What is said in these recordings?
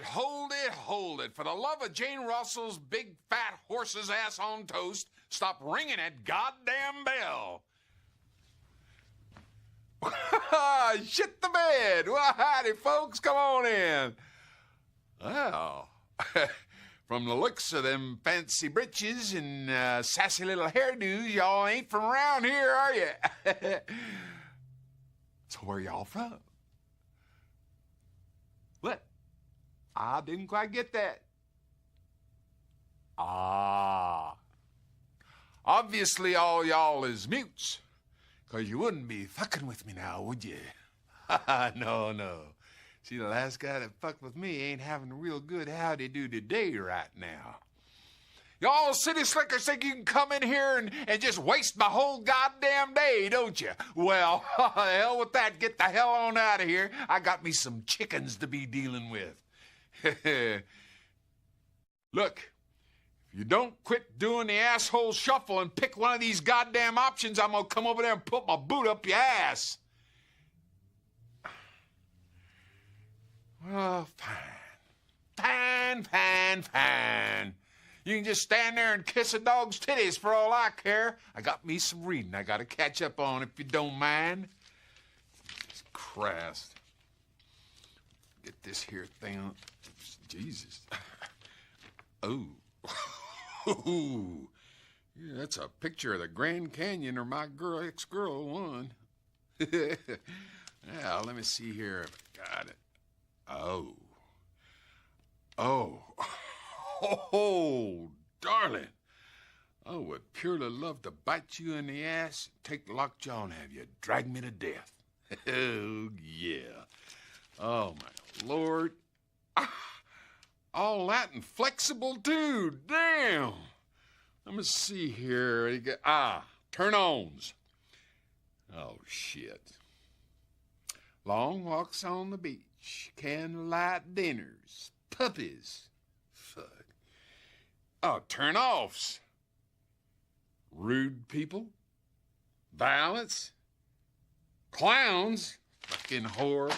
Hold it. For the love of Jane Russell's big fat horse's ass on toast, stop ringing that goddamn bell. Shit the bed. Well, howdy, folks. Come on in. Well, from the looks of them fancy breeches and sassy little hairdos, y'all ain't from around here, are you? So where y'all from? What? I didn't quite get that. Obviously all y'all is mutes, 'cause you wouldn't be fucking with me now, would you? No. See, the last guy that fucked with me ain't having a real good howdy-do today right now. Y'all city slickers think you can come in here and just waste my whole goddamn day, don't you? Well, the hell with that. Get the hell on out of here. I got me some chickens to be dealing with. Look, if you don't quit doing the asshole shuffle and pick one of these goddamn options, I'm gonna come over there and put my boot up your ass. Well, fine. You can just stand there and kiss a dog's titties for all I care. I got me some reading I gotta catch up on, if you don't mind. Christ. Get this here thing on. Jesus. Oh. Yeah, that's a picture of the Grand Canyon or my ex-girl one. Yeah, let me see here if I got it. Oh, darling. I would purely love to bite you in the ass, take lockjaw and have you drag me to death. Oh, yeah. Oh, my Lord. All that and flexible, too. Damn. Let me see here. Turn-ons. Oh, shit. Long walks on the beach, candlelight dinners, puppies. Fuck. Oh, turn-offs. Rude people. Violence. Clowns. Fucking whore.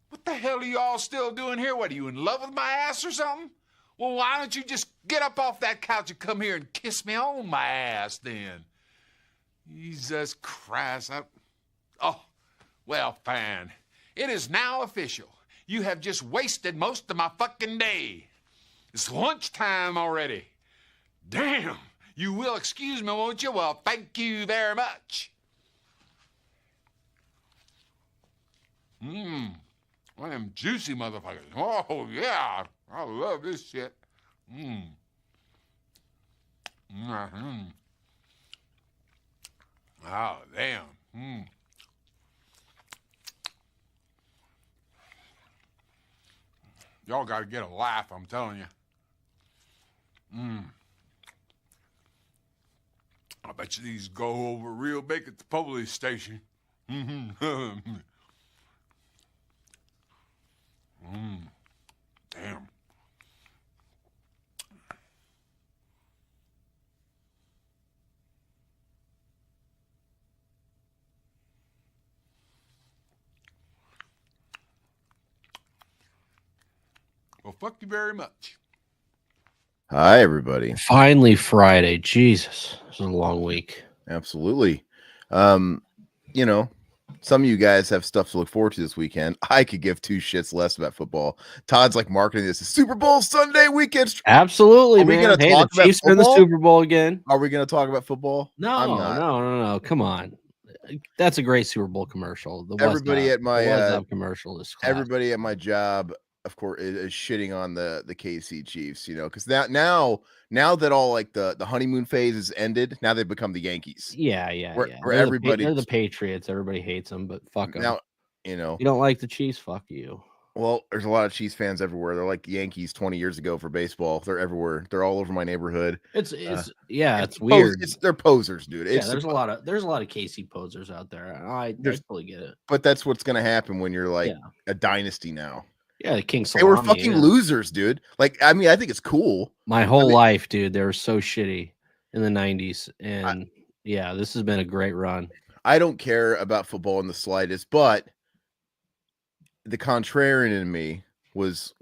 What the hell are you all still doing here? What, are you in love with my ass or something? Well, why don't you just get up off that couch and come here and kiss me on my ass then? Jesus Christ. Oh, well, fine. It is now official. You have just wasted most of my fucking day. It's lunchtime already. Damn. You will excuse me, won't you? Well, thank you very much. One of them juicy motherfuckers. Oh, yeah. I love this shit. Oh, damn. Y'all got to get a laugh, I'm telling you. I bet you these go over real big at the police station. Damn. Well, fuck you very much. Hi, everybody. Finally Friday. Jesus. This was a long week. Absolutely. You know, some of you guys have stuff to look forward to this weekend. I could give two shits less about football. Todd's like marketing this as Super Bowl Sunday weekend. Absolutely, Are we man. gonna talk the Chiefs about are in the football? Super Bowl again. Are we going to talk about football? I'm not. No. Come on. That's a great Super Bowl commercial. The Everybody at my commercial is classic. everybody at my job, of course, is shitting on the KC Chiefs, you know, because now that all like the honeymoon phase is ended, now they've become the Yankees. Yeah. Where They're everybody the Patriots. Everybody hates them, but fuck them. now, you know. You don't like the Chiefs? Fuck you. Well, there's a lot of Chiefs fans everywhere. They're like the Yankees 20 years ago for baseball. They're everywhere. They're all over my neighborhood. It's weird. They're posers, dude. There's a lot of KC posers out there. I totally get it. But that's what's gonna happen when you're like a dynasty now. Yeah, the King Salami. They were fucking losers, dude. Like, I mean, I think it's cool. My whole life, dude, they were so shitty in the 90s. And this has been a great run. I don't care about football in the slightest, but the contrarian in me was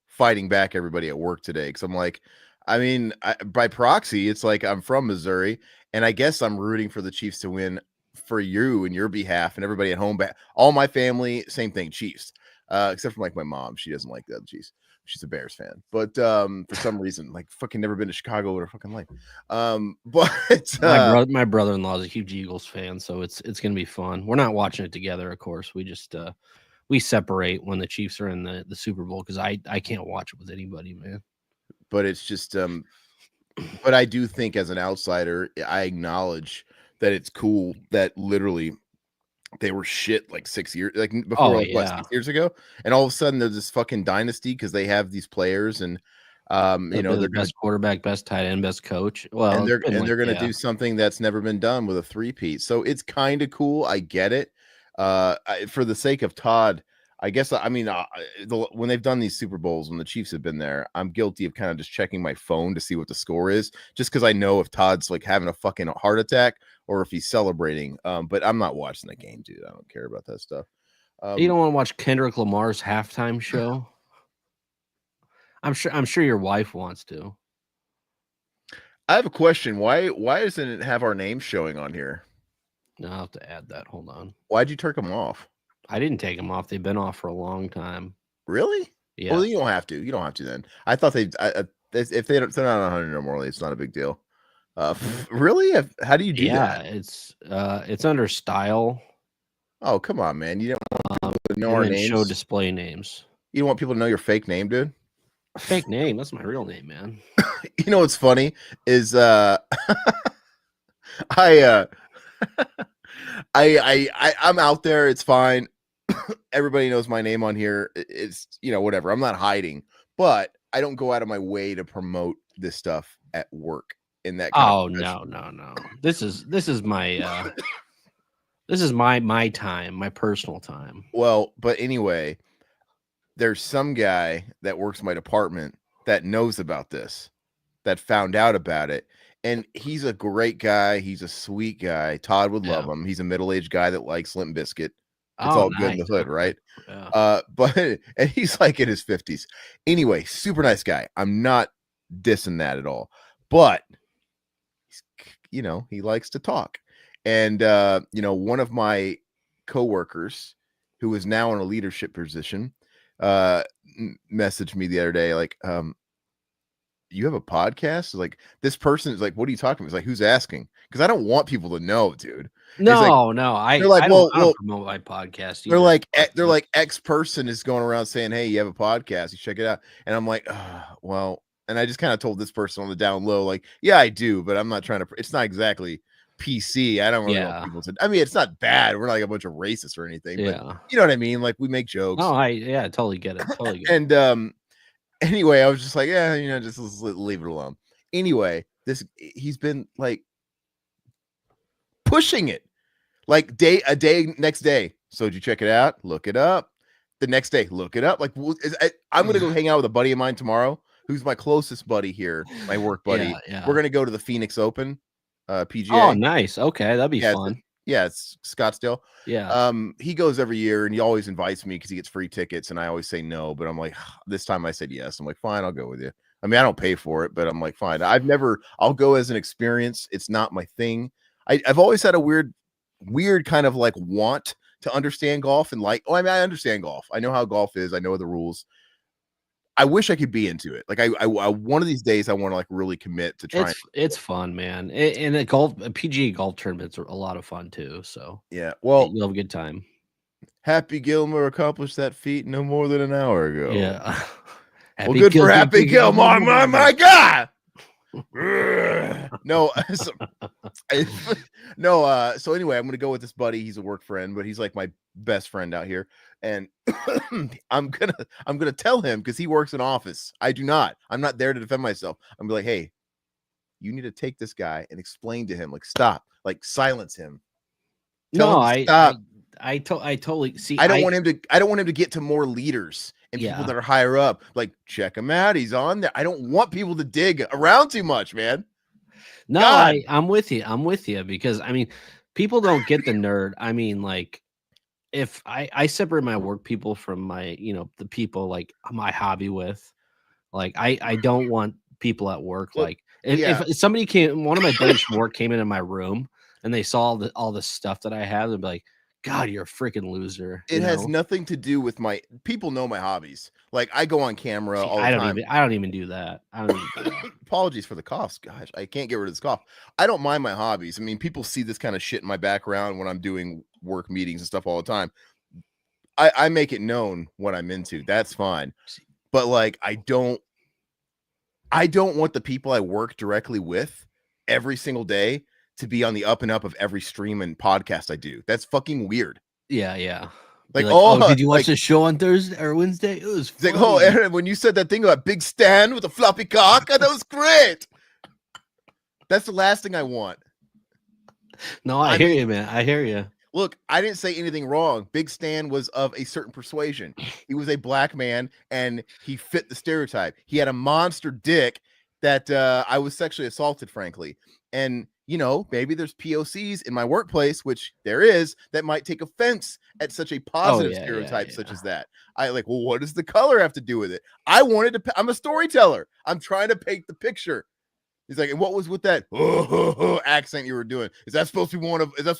fighting back everybody at work today, because I'm like, I mean, by proxy, it's like I'm from Missouri, and I guess I'm rooting for the Chiefs to win for you and your behalf and everybody at home. All my family, same thing, Chiefs. Except for like my mom, she doesn't like the Chiefs. She's a Bears fan, but for some reason, like fucking never been to Chicago in her fucking life. But my brother-in-law is a huge Eagles fan, so it's gonna be fun. We're not watching it together, of course. We just we separate when the Chiefs are in the Super Bowl, because I can't watch it with anybody, man. But it's just but I do think, as an outsider, I acknowledge that it's cool that literally they were shit like 6 years, like before, like, what, 6 years ago, and all of a sudden there's this fucking dynasty because they have these players, and they're the best quarterback, best tight end, best coach. Well, they're gonna do something that's never been done with a three-peat. So it's kind of cool. I get it. For the sake of Todd, I guess, I mean, when they've done these Super Bowls, when the Chiefs have been there, I'm guilty of kind of just checking my phone to see what the score is, just because I know if Todd's like having a fucking heart attack or if he's celebrating. But I'm not watching the game, dude. I don't care about that stuff. You don't want to watch Kendrick Lamar's halftime show? I'm sure your wife wants to. I have a question. Why doesn't it have our name showing on here? No, I'll have to add that. Hold on. Why'd you turn them off? I didn't take them off. They've been off for a long time. Really? Yeah. Well, you don't have to. You don't have to then. I thought if they're not 100 no more, it's not a big deal. Really? How do you do that? Yeah, it's under style. Oh, come on, man. You don't want people to know our names. Show display names. You don't want people to know your fake name, dude? Fake name? That's my real name, man. You know what's funny is I'm out there. It's fine. Everybody knows my name on here. It's, whatever. I'm not hiding, but I don't go out of my way to promote this stuff at work in that. No. This is my this is my time, my personal time. Well, but anyway, there's some guy that works in my department that knows about this, that found out about it. And he's a great guy. He's a sweet guy. Todd would love him. He's a middle-aged guy that likes Limp Bizkit. It's all good in the hood, right? Yeah. And he's like in his 50s. Anyway, super nice guy. I'm not dissing that at all. But he likes to talk. And one of my coworkers, who is now in a leadership position, messaged me the other day, like, you have a podcast? Like, this person is like, what are you talking about? It's like, who's asking? Because I don't want people to know, dude. No, I don't promote my podcast either. They're like X person is going around saying, hey, you have a podcast, you check it out. And I'm like, well, and I just kind of told this person on the down low, like, yeah, I do, but I'm not trying to, it's not exactly PC. I don't really want people to, I mean, it's not bad. We're not like a bunch of racists or anything, but you know what I mean? Like, we make jokes. Oh, I totally get it. And anyway, I was just like, just leave it alone. Anyway, he's been like pushing it, like next day. So did you check it out? Look it up. The next day, look it up. Like, I'm gonna go hang out with a buddy of mine tomorrow, who's my closest buddy here, my work buddy. Yeah. We're gonna go to the Phoenix Open, PGA. Oh, nice. Okay, that'd be fun. It's Scottsdale. Yeah. He goes every year, and he always invites me because he gets free tickets, and I always say no. But I'm like, this time I said yes. I'm like, fine, I'll go with you. I mean, I don't pay for it, but I'm like, fine. I'll go as an experience. It's not my thing. I've always had a weird kind of like want to understand golf, and like, I understand golf. I know how golf is. I know the rules. I wish I could be into it. Like, I one of these days I want to like really commit to trying. It's fun, man. And the PGA golf tournaments are a lot of fun too. So yeah, well, you'll have a good time. Happy Gilmore accomplished that feat no more than an hour ago. Yeah. Well, good for Happy Gilmore, my God. No, so anyway, I'm gonna go with this buddy. He's a work friend, but he's like my best friend out here, and I'm gonna tell him, because he works in office. I'm not there to defend myself. I'm gonna be like, hey, you need to take this guy and explain to him, like, stop, like, silence him. I totally see. I don't want him to get to more leaders and people that are higher up. Like, check him out. He's on there. I don't want people to dig around too much, man. No, I'm with you. I'm with you, because I mean, people don't get the nerd. I mean, like, if I separate my work people from my, the people like my hobby with, like I don't want people at work. Look, Like yeah, if somebody one of my buddies from work came into my room and they saw all the stuff that I have, they'd be like, God, you're a freaking loser. it has nothing to do with my people know my hobbies. Like I go on camera See, all the time. I don't even do that. I don't even do that. Apologies for the coughs, gosh. I can't get rid of this cough. I don't mind my hobbies. I mean, people see this kind of shit in my background when I'm doing work meetings and stuff all the time. I make it known what I'm into. That's fine. But like I don't want the people I work directly with every single day to be on the up and up of every stream and podcast I do. That's fucking weird. Yeah. Like, oh, did you watch like, the show on Thursday or Wednesday? It was funny. like, oh, Aaron, when you said that thing about Big Stan with a floppy cock, that was great. That's the last thing I want. No, I hear you, man. I hear you. Look, I didn't say anything wrong. Big Stan was of a certain persuasion. He was a black man, and he fit the stereotype. He had a monster dick that I was sexually assaulted, frankly. And, maybe there's POCs in my workplace, which there is, that might take offense at such a positive stereotype such as that. Well, what does the color have to do with it? I'm a storyteller. I'm trying to paint the picture. He's like, and what was with that accent you were doing? Is that supposed to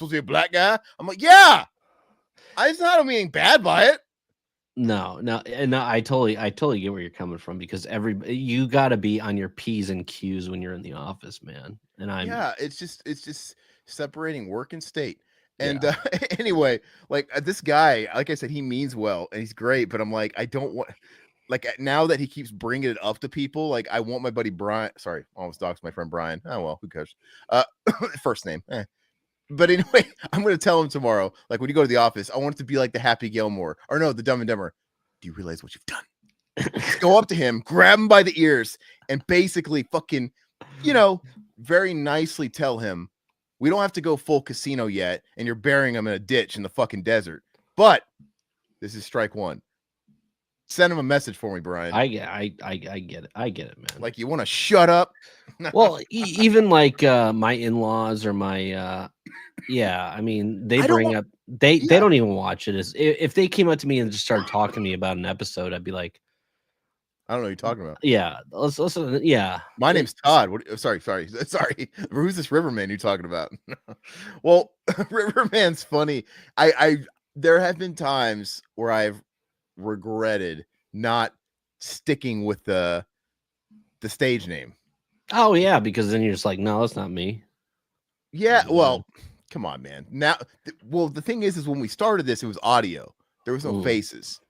be a black guy? I'm like, yeah. I don't mean bad by it. No, I totally get where you're coming from, because you got to be on your P's and Q's when you're in the office, man. And it's just separating work and state. And anyway, like this guy, like I said, he means well and he's great, but I'm like, I don't want. Like now that he keeps bringing it up to people, like I want my buddy Brian. Sorry, almost doxed my friend Brian. Oh well, who cares? First name. But anyway, I'm gonna tell him tomorrow. Like when you go to the office, I want it to be like the Happy Gilmore, or no, the Dumb and Dumber. Do you realize what you've done? Just go up to him, grab him by the ears, and basically fucking, very nicely tell him, we don't have to go full casino yet, and you're burying him in a ditch in the fucking desert. But this is strike one. Send him a message for me, Brian. I get it. I get it, man. Like, you want to shut up? Well, even like my in-laws or my I mean, they bring up they don't even watch it. If they came up to me and just started talking to me about an episode, I'd be like, I don't know what you're talking about. Yeah, let's listen. Yeah, my name's Todd. Sorry. Who's this Riverman you're talking about? Well, Riverman's funny. There have been times where I've regretted not sticking with the stage name. Oh yeah, because then you're just like, no, that's not me. Yeah, well, come on, man. Now, the thing is when we started this, it was audio. There was no faces.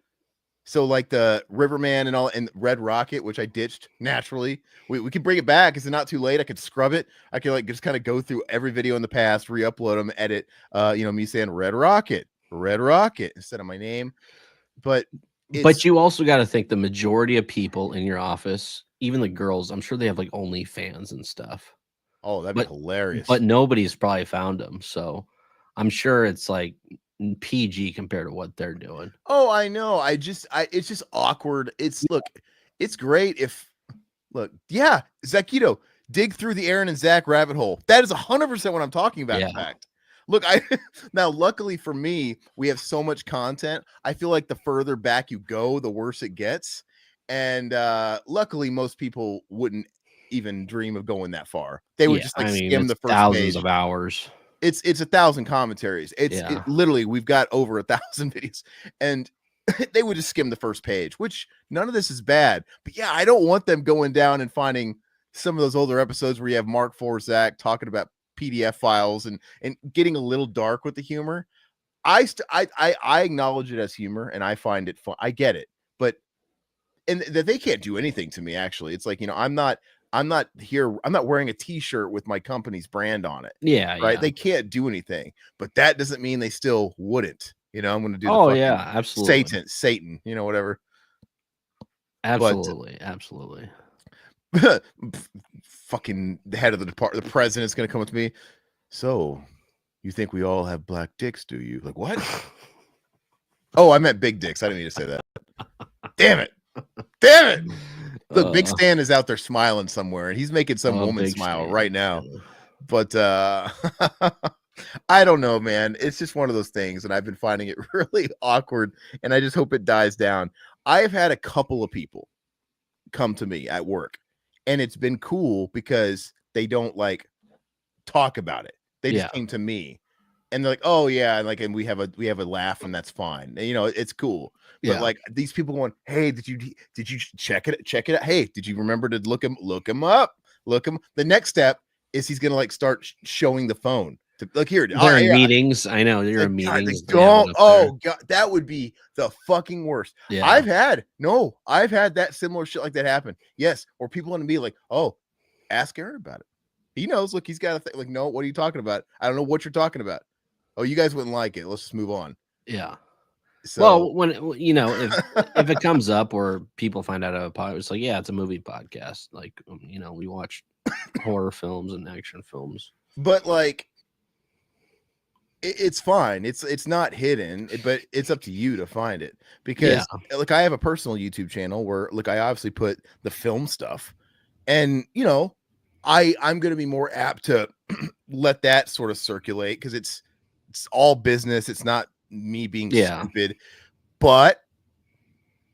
So like the Riverman and all, and Red Rocket, which I ditched naturally. We could bring it back. Is it not too late? I could scrub it. I could like just kind of go through every video in the past, re-upload them, edit. Me saying Red Rocket instead of my name. But you also got to think the majority of people in your office, even the girls, I'm sure they have like OnlyFans and stuff. Oh, that'd be hilarious. But nobody's probably found them. So I'm sure it's like PG compared to what they're doing. Oh, I know. It's just awkward. It's great if Zakito, dig through the Aaron and Zach rabbit hole. That is 100% what I'm talking about. In fact. Look, now luckily for me, we have so much content. I feel like the further back you go, the worse it gets. And luckily, most people wouldn't even dream of going that far. They would just skim the first thousands page. Of hours. It's 1,000 commentaries. It literally, we've got over 1,000 videos, and they would just skim the first page, which none of this is bad. But yeah, I don't want them going down and finding some of those older episodes where you have Mark Forzak talking about PDF files and getting a little dark with the humor. I acknowledge it as humor and I find it fun. I get it, but that they can't do anything to me. Actually, it's like, I'm not wearing a t-shirt with my company's brand on it. Yeah. Right. Yeah. They can't do anything, but that doesn't mean they still wouldn't, I'm going to do. Absolutely. Satan, whatever. Absolutely. Fucking the head of the department, the president's gonna come up to me. So, you think we all have black dicks, do you? Like, what? Oh, I meant big dicks. I didn't mean to say that. Damn it. Look, Big Stan is out there smiling somewhere, and he's making some woman smile right now. But I don't know, man. It's just one of those things, and I've been finding it really awkward, and I just hope it dies down. I've had a couple of people come to me at work, and it's been cool because they don't like talk about it. They just came to me, and they're like, "Oh yeah," and we have a laugh, and that's fine. And, it's cool. But like these people going, "Hey, did you check it out? Hey, did you remember to look him up? The next step is he's gonna like start showing the phone. Look here. They're in meetings. I know they're in God, meetings. don't. Oh God, that would be the fucking worst. Yeah. I've had that similar shit like that happen. Yes, or people want to be like, "Oh, ask Aaron about it. He knows." Look, he's got a thing. Like, no, what are you talking about? I don't know what you're talking about. Oh, you guys wouldn't like it. Let's just move on. Yeah. So, well, when if it comes up or people find out of a podcast, it's like, yeah, it's a movie podcast. Like, we watch horror films and action films. But like, it's fine. It's not hidden, but it's up to you to find it because like I have a personal YouTube channel where I obviously put the film stuff, and I'm going to be more apt to let that sort of circulate because it's all business. It's not me being stupid. But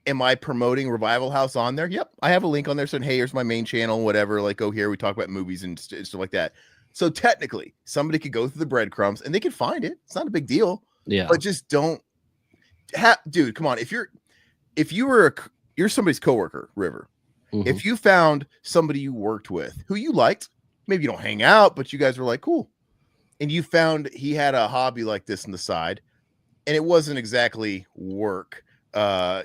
am I promoting Revival House on there? Yep, I have a link on there saying, "Hey, here's my main channel, whatever. Like, go here. We talk about movies and stuff like that." So technically, somebody could go through the breadcrumbs and they could find it. It's not a big deal. Yeah. But just don't dude, come on. If you're somebody's coworker, River, if you found somebody you worked with who you liked, maybe you don't hang out, but you guys were like, cool. And you found he had a hobby like this on the side, and it wasn't exactly work, not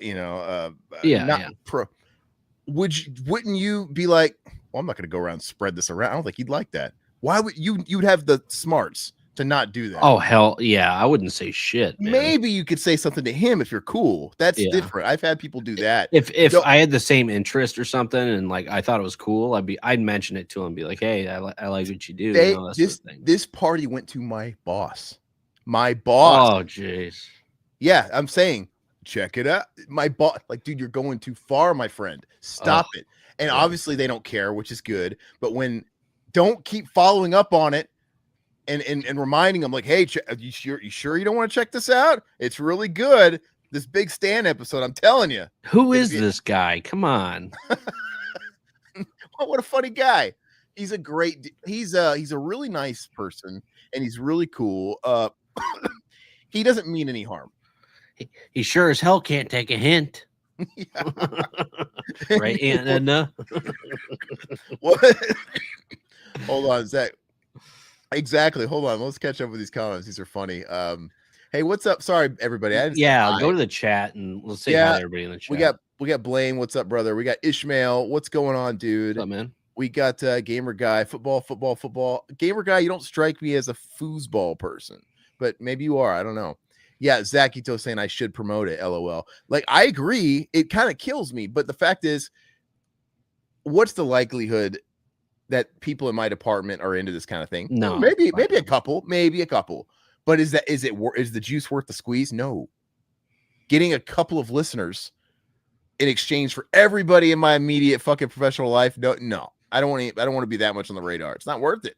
pro. Wouldn't you be like, well, I'm not going to go around and spread this around? I don't think he'd like that. Why would you'd have the smarts to not do that? Oh, hell yeah. I wouldn't say shit, man. Maybe you could say something to him if you're cool. That's different. I've had people do that. If I had the same interest or something and like I thought it was cool, I'd mention it to him, be like, "Hey, I like what you do." This party went to my boss. My boss. Oh, jeez. Yeah, I'm saying, check it out. My boss, like, dude, you're going too far, my friend. Stop it. And obviously they don't care, which is good. But don't keep following up on it and reminding them, like, "Hey, you sure you don't want to check this out? It's really good. This Big Stan episode, I'm telling you." Who is this guy? Come on. What a funny guy. He's a really nice person, and he's really cool. He doesn't mean any harm. He sure as hell can't take a hint. Right, Anna? What? Hold on, Zach. Exactly. Hold on. Let's catch up with these comments. These are funny. Hey, what's up? Sorry, everybody. Go to the chat and let's say hi to everybody in the chat. We got Blaine. What's up, brother? We got Ishmael. What's going on, dude? What's up, man? We got Gamer Guy. Football. Gamer Guy, you don't strike me as a foosball person, but maybe you are. I don't know. Yeah, Zach Ito saying I should promote it. LOL. Like, I agree. It kind of kills me, but the fact is, what's the likelihood that people in my department are into this kind of thing? No, maybe a couple, but is the juice worth the squeeze? No. Getting a couple of listeners in exchange for everybody in my immediate fucking professional life. No, I don't want to be that much on the radar. It's not worth it.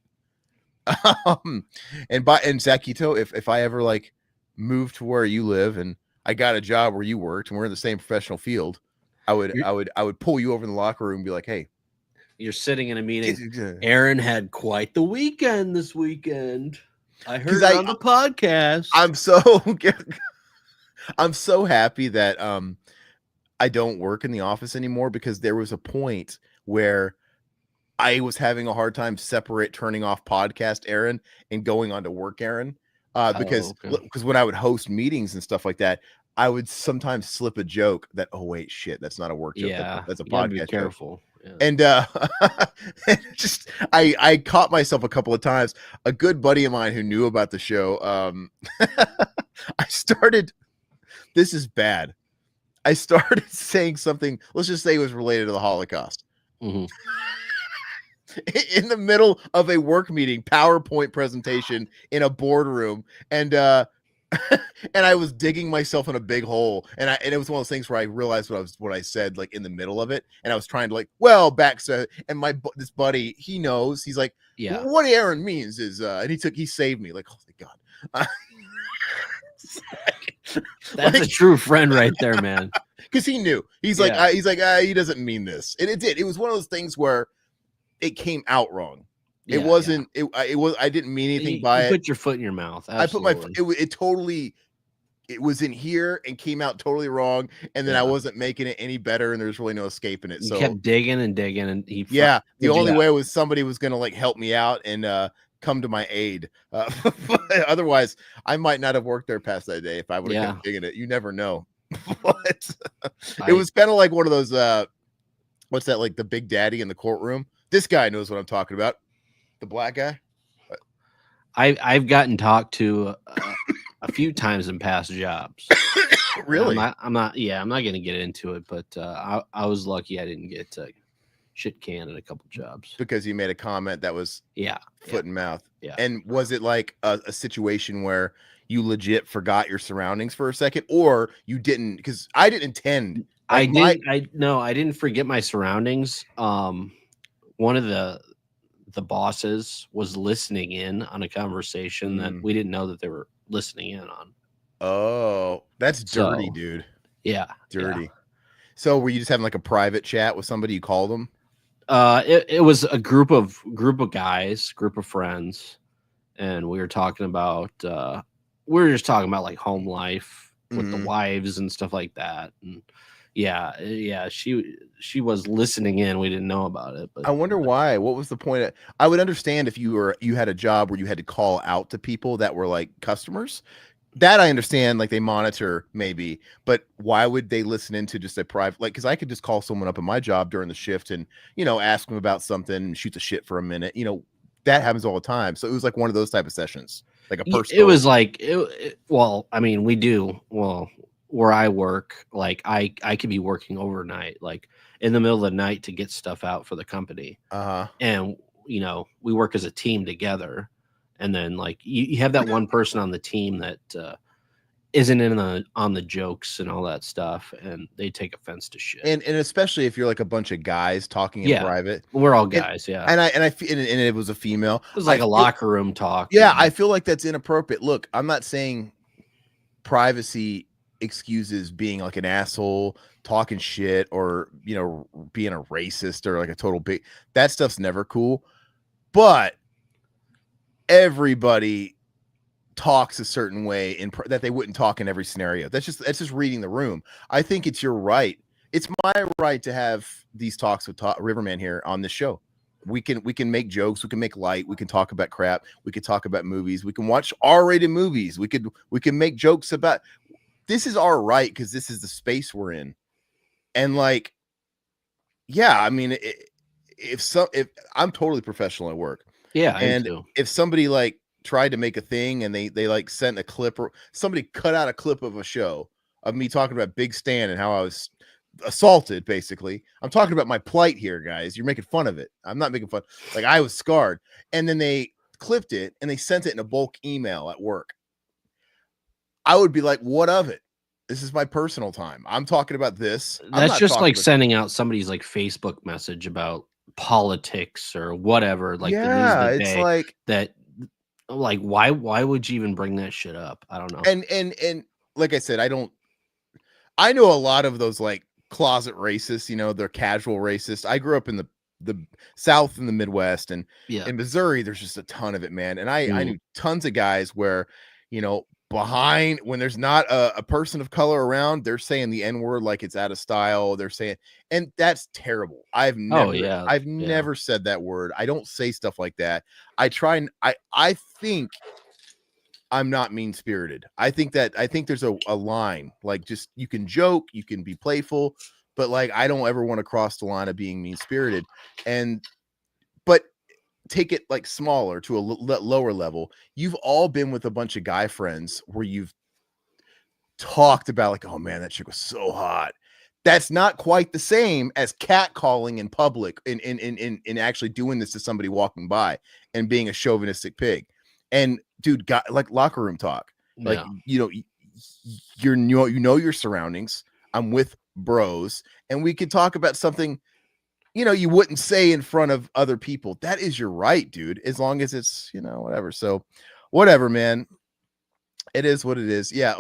And Zach Ito, if I ever like move to where you live and I got a job where you worked and we're in the same professional field, I would pull you over in the locker room and be like, "Hey, you're sitting in a meeting. Aaron had quite the weekend this weekend. I heard it on the podcast." I'm so happy that I don't work in the office anymore, because there was a point where I was having a hard time turning off podcast Aaron and going on to work Aaron. Because when I would host meetings and stuff like that, I would sometimes slip a joke that, oh wait, shit, that's not a work joke. Yeah, that's a podcast. Be careful. Yeah. And I caught myself a couple of times. A good buddy of mine who knew about the show, I started. This is bad. I started saying something. Let's just say it was related to the Holocaust. Mm-hmm. In the middle of a work meeting, PowerPoint presentation in a boardroom, and and I was digging myself in a big hole, and it was one of those things where I realized what I said like in the middle of it, and I was trying to like and this buddy, he knows, he's like, Yeah. what Aaron means is and he saved me, like, oh thank God. That's a true friend right there, man. Because he knew, he's like he doesn't mean this, and it was one of those things where it came out wrong. It wasn't. It was. I didn't mean anything by it. Put your foot in your mouth. Absolutely. I put my. It totally. It was in here and came out totally wrong, and then I wasn't making it any better, and there's really no escaping it. So you kept digging and digging, and the only way was somebody was gonna like help me out and come to my aid. Otherwise, I might not have worked there past that day if I would have kept digging it. You never know. But it was kind of like one of those. What's that, like the Big Daddy in the courtroom? This guy knows what I'm talking about. The black guy. I've gotten talked to a few times in past jobs. Really? I'm not going to get into it, but I was lucky I didn't get shit canned at a couple jobs because you made a comment that was foot and mouth. Yeah. And was it like a situation where you legit forgot your surroundings for a second, or you didn't? Because I didn't intend. I didn't forget my surroundings. One of the bosses was listening in on a conversation that we didn't know that they were listening in on. Oh, that's dirty, dude. Yeah. Dirty. Yeah. So were you just having like a private chat with somebody? You called them? It was a group of guys, group of friends, and we were talking about just talking about like home life with the wives and stuff like that. And she was listening in. We didn't know about it, but I wonder why. What was the point? I would understand if you had a job where you had to call out to people that were like customers. That I understand, like they monitor maybe, but why would they listen into just a private, like, because I could just call someone up at my job during the shift and, ask them about something and shoot the shit for a minute. That happens all the time. So it was like one of those type of sessions, like a personal. It was like, well, I mean, we do, well, where I work, like I could be working overnight, like in the middle of the night to get stuff out for the company. And, we work as a team together. And then like you have that one person on the team that isn't in on the jokes and all that stuff, and they take offense to shit. And especially if you're like a bunch of guys talking in private. We're all guys, And it was a female. It was like a locker room talk. Yeah, I feel like that's inappropriate. Look, I'm not saying privacy excuses being like an asshole, talking shit, or being a racist or like a total big. That stuff's never cool. But everybody talks a certain way that they wouldn't talk in every scenario. That's just reading the room. I think it's your right. It's my right to have these talks with Riverman here on this show. We can make jokes. We can make light. We can talk about crap. We can talk about movies. We can watch R-rated movies. We can make jokes about. This is our right because this is the space we're in. And like, yeah, I mean, if I'm totally professional at work. Yeah, and if somebody like tried to make a thing and they like sent a clip, or somebody cut out a clip of a show of me talking about Big Stan and how I was assaulted, basically. I'm talking about my plight here, guys. You're making fun of it. I'm not making fun. Like, I was scarred. And then they clipped it and they sent it in a bulk email at work. I would be like, what of it? This is my personal time. I'm talking about this. That's just like sending out somebody's like Facebook message about politics or whatever, like the news of the day, like that. Like, why would you even bring that shit up? I don't know. And like I said, I know a lot of those like closet racists, they're casual racists. I grew up in the South and the Midwest, and in Missouri there's just a ton of it, man. And I knew tons of guys where behind, when there's not a person of color around, they're saying the N-word like it's out of style. They're saying, and that's terrible. I've never said that word. I don't say stuff like that. I think I'm not mean-spirited. I think there's a line, like, just, you can joke, you can be playful, but like, I don't ever want to cross the line of being mean-spirited. But take it like smaller to a lower level. You've all been with a bunch of guy friends where you've talked about like, oh man, that chick was so hot. That's not quite the same as catcalling in public in actually doing this to somebody walking by and being a chauvinistic pig. And dude, got like locker room talk. Like, Yeah. you know your surroundings. I'm with bros, and we could talk about something you wouldn't say in front of other people. That is your right, dude, as long as it's whatever. So whatever, man, it is what it is. Yeah.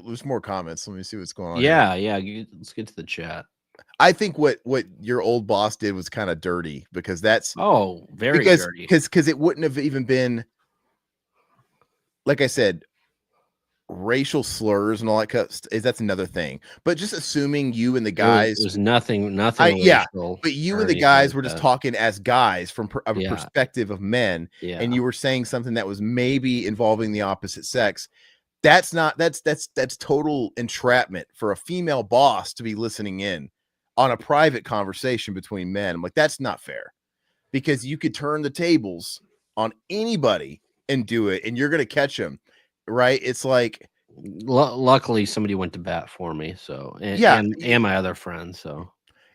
There's more comments. Let me see what's going on here. Yeah. Let's get to the chat. I think what your old boss did was kind of dirty, because that's very because dirty. because it wouldn't have even been, like I said, racial slurs and all that that's another thing. But just assuming you and the guys It was nothing yeah, racial but you or and the anything guys like were just that. talking as guys from a Yeah. perspective of men, Yeah. and you were saying something that was maybe involving the opposite sex. That's total entrapment for a female boss to be listening in on a private conversation between men. I'm like, that's not fair, because you could turn the tables on anybody and do it, and you're going to catch them, right? It's like, luckily somebody went to bat for me, so and my other friends. So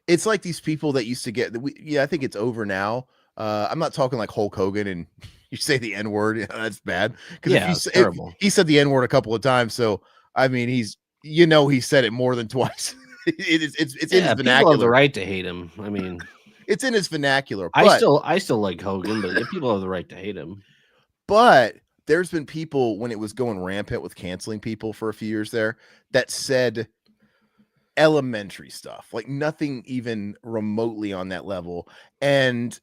it's like these people that used to get I think it's over now. I'm not talking like Hulk Hogan and you say the N-word, that's bad, because terrible. He said the N-word a couple of times, so I mean he said it more than twice. it's in his vernacular. People have the right to hate him. I mean, it's in his vernacular. But I still like Hogan, but people have the right to hate him. But there's been people, when it was going rampant with canceling people for a few years there, that said elementary stuff, like nothing even remotely on that level. And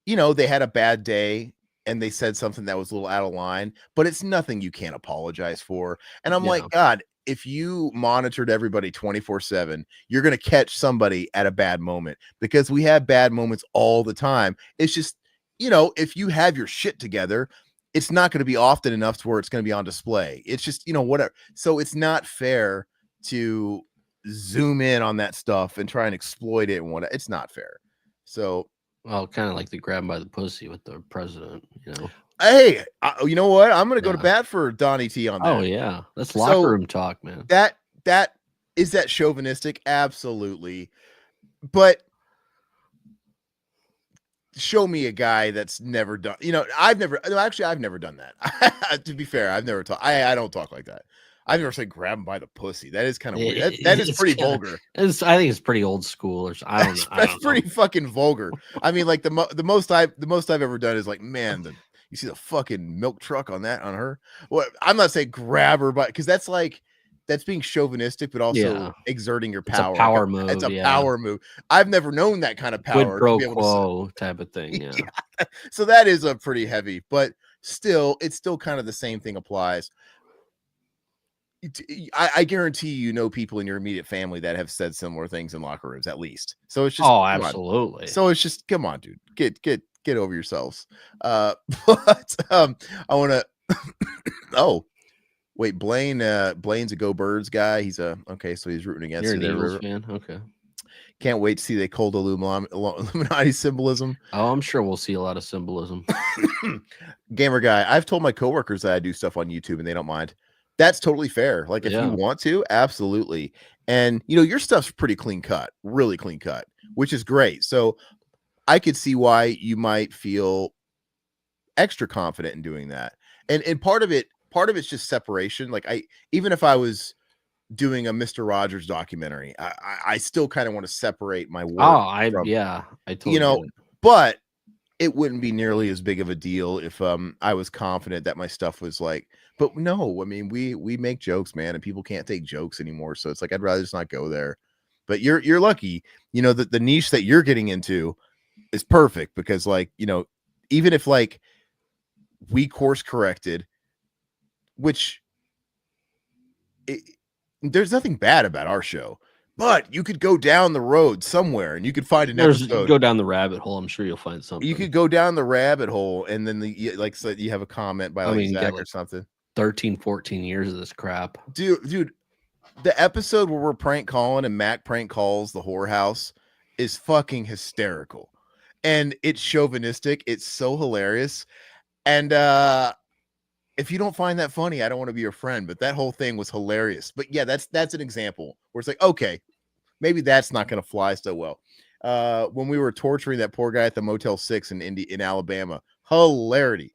they had a bad day and they said something that was a little out of line, but it's nothing you can't apologize for. And I'm like, God, if you monitored everybody 24/7, you're going to catch somebody at a bad moment, because we have bad moments all the time. It's just, if you have your shit together, it's not going to be often enough to where it's going to be on display. It's just, whatever. So it's not fair to zoom in on that stuff and try and exploit it. And it's not fair. So, well, kind of like the grab by the pussy with the president, Hey, you know what? I'm going to go to bat for Donnie T on that. Oh yeah, that's locker room talk, man. That is that chauvinistic, absolutely. But show me a guy that's never done. I've never done that. To be fair, I've never talked. I don't talk like that. I've never said grab him by the pussy. That is kind of weird. That is pretty vulgar. I think it's pretty old school, or I don't know. That's pretty fucking vulgar. I mean, like the most I've ever done is like, man, you see the fucking milk truck on her. Well, I'm not saying grab her, but because that's being chauvinistic, but also exerting your power. It's a power move. It's a power move. I've never known that kind of power. Quid pro quo type of thing. Yeah. So that is a pretty heavy, but still, it's still kind of the same thing applies. I guarantee people in your immediate family that have said similar things in locker rooms, at least. So it's just absolutely. So it's just, come on, dude, get over yourselves. But I want to. Oh, wait, Blaine. Blaine's a Go Birds guy. He's okay. So he's rooting against. You're an Eagles fan, okay? Can't wait to see the cold Illuminati symbolism. Oh, I'm sure we'll see a lot of symbolism. Gamer guy, I've told my coworkers that I do stuff on YouTube and they don't mind. That's totally fair. Like, if you want to, absolutely. And your stuff's pretty clean cut, really clean cut, which is great. So I could see why you might feel extra confident in doing that. And part of it's just separation. Like, even if I was doing a Mr. Rogers documentary, I still kind of want to separate my work. I totally but it wouldn't be nearly as big of a deal if I was confident that my stuff was like. But no, I mean, we make jokes, man, and people can't take jokes anymore. So it's like, I'd rather just not go there. But you're lucky, that the niche that you're getting into is perfect, because even if we course corrected, which there's nothing bad about our show, but you could go down the road somewhere and you could find an episode. Go down the rabbit hole. I'm sure you'll find something. You could go down the rabbit hole, and then so you have a comment by Zach or something. 13, 14 years of this crap. Dude, the episode where we're prank calling and Mac prank calls the whorehouse is fucking hysterical. And it's chauvinistic. It's so hilarious. And if you don't find that funny, I don't want to be your friend, but that whole thing was hilarious. But yeah, that's an example where it's like, okay, maybe that's not going to fly so well. When we were torturing that poor guy at the Motel 6 in Alabama, hilarity.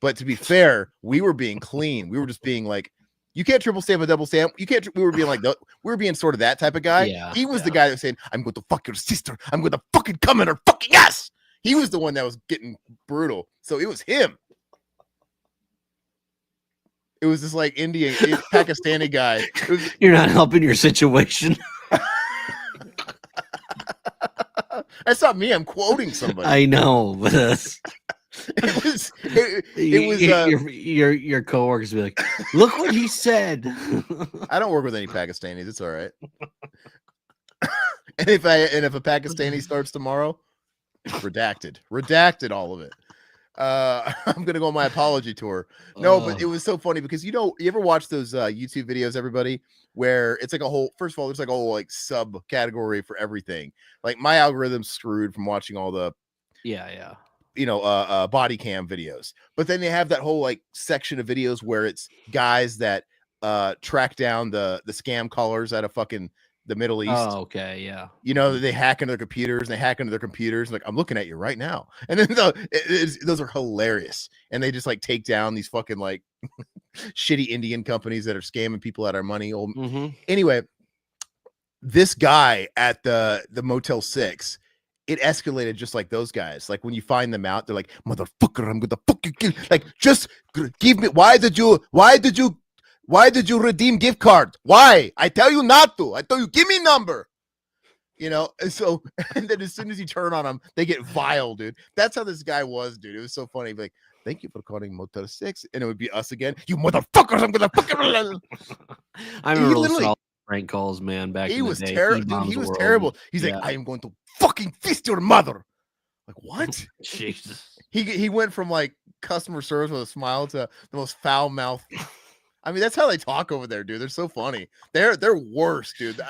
But to be fair, we were being clean. We were just being like, You can't triple stamp a double stamp. You can't. We were being like, we were being sort of that type of guy. Yeah, He was the guy that was saying, I'm going to fuck your sister. I'm going to fucking come in her fucking ass. He was the one that was getting brutal. So it was him. It was this like Indian, Pakistani guy. You're not helping your situation. That's not me. I'm quoting somebody. I know, but it was your coworkers be like, look what he said. I don't work with any Pakistanis. It's all right. and if a Pakistani starts tomorrow, redacted all of it. I'm gonna go on my apology tour. No, but it was so funny because you ever watch those YouTube videos, everybody, where it's like a whole, first of all, there's like a whole like subcategory for everything. Like my algorithm's screwed from watching all the body cam videos. But then they have that whole like section of videos where it's guys that track down the scam callers out of fucking the Middle East. Oh, okay, yeah. They hack into their computers. Like, I'm looking at you right now. And then those are hilarious. And they just like take down these fucking like shitty Indian companies that are scamming people out of our money. Anyway, this guy at the Motel 6, it escalated just like those guys. Like when you find them out, they're like, motherfucker, I'm gonna fucking kill. Like, just give me. Why did you redeem gift card? Why? I tell you not to. I tell you, give me number. And so, and then as soon as you turn on them, they get vile, dude. That's how this guy was, dude. It was so funny. Like, thank you for calling Motel 6. And it would be us again. You motherfuckers, I'm gonna fucking. I remember listening to prank calls, man, back in the day. He was terrible. He's like, I am going to fucking fist your mother. Like, what? Jesus. He went from like customer service with a smile to the most foul mouth. I mean, that's how they talk over there, dude. They're so funny. They're worse, dude.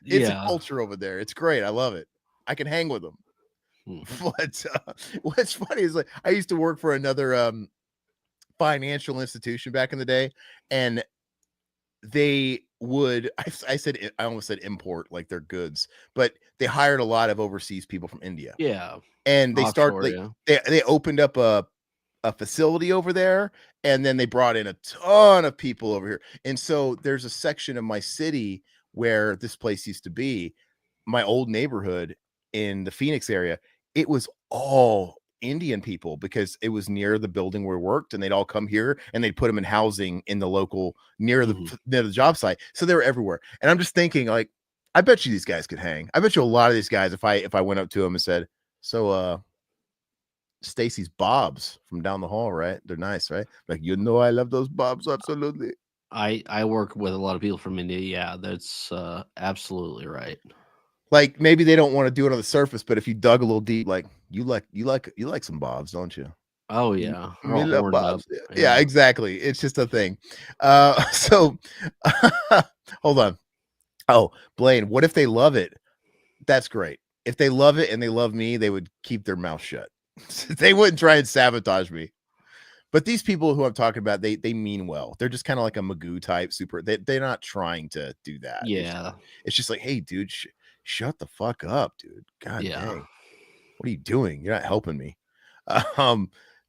It's a culture over there. It's great. I love it. I can hang with them. But what's funny is like I used to work for another financial institution back in the day, and they would I almost said import like their goods, but they hired a lot of overseas people from India. Yeah. And they opened up a facility over there, and then they brought in a ton of people over here. And so there's a section of my city where this place used to be, my old neighborhood in the Phoenix area. It was all Indian people because it was near the building where we worked, and they'd all come here and they'd put them in housing in the local near the job site. So they were everywhere. And I'm just thinking, like, I bet you these guys could hang. I bet you a lot of these guys, if I went up to them and said, so Stacy's bobs from down the hall, right? They're nice, right? Like, I love those bobs. Absolutely. I work with a lot of people from India. Yeah, that's absolutely right. Like, maybe they don't want to do it on the surface, but if you dug a little deep, like you like some bobs, don't you? Oh yeah, you love bobs. Yeah, exactly. It's just a thing. So hold on. Oh, Blaine, what if they love it? That's great. If they love it and they love me, they would keep their mouth shut. They wouldn't try and sabotage me. But these people who I'm talking about, they mean well. They're just kind of like a Magoo type super. They're not trying to do that. Yeah. It's just like, hey, dude, shut the fuck up, dude. God dang. What are you doing? You're not helping me.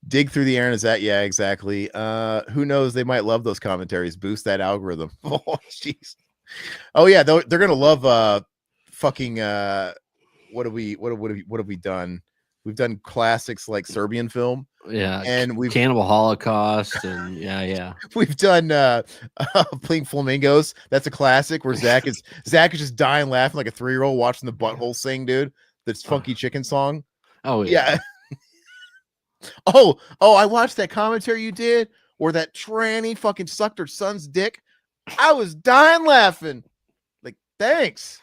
Dig through the air and is that? Yeah, exactly. Who knows? They might love those commentaries. Boost that algorithm. Oh, jeez. Oh yeah, they're gonna love fucking what have we done? We've done classics like Serbian film. Yeah, and we've Cannibal Holocaust, and yeah. We've done Playing Flamingos. That's a classic where Zach is just dying laughing like a 3-year-old watching the butthole sing, dude. That's Funky Chicken song. Oh yeah. Oh, I watched that commentary you did where that tranny fucking sucked her son's dick. I was dying laughing. Like, thanks.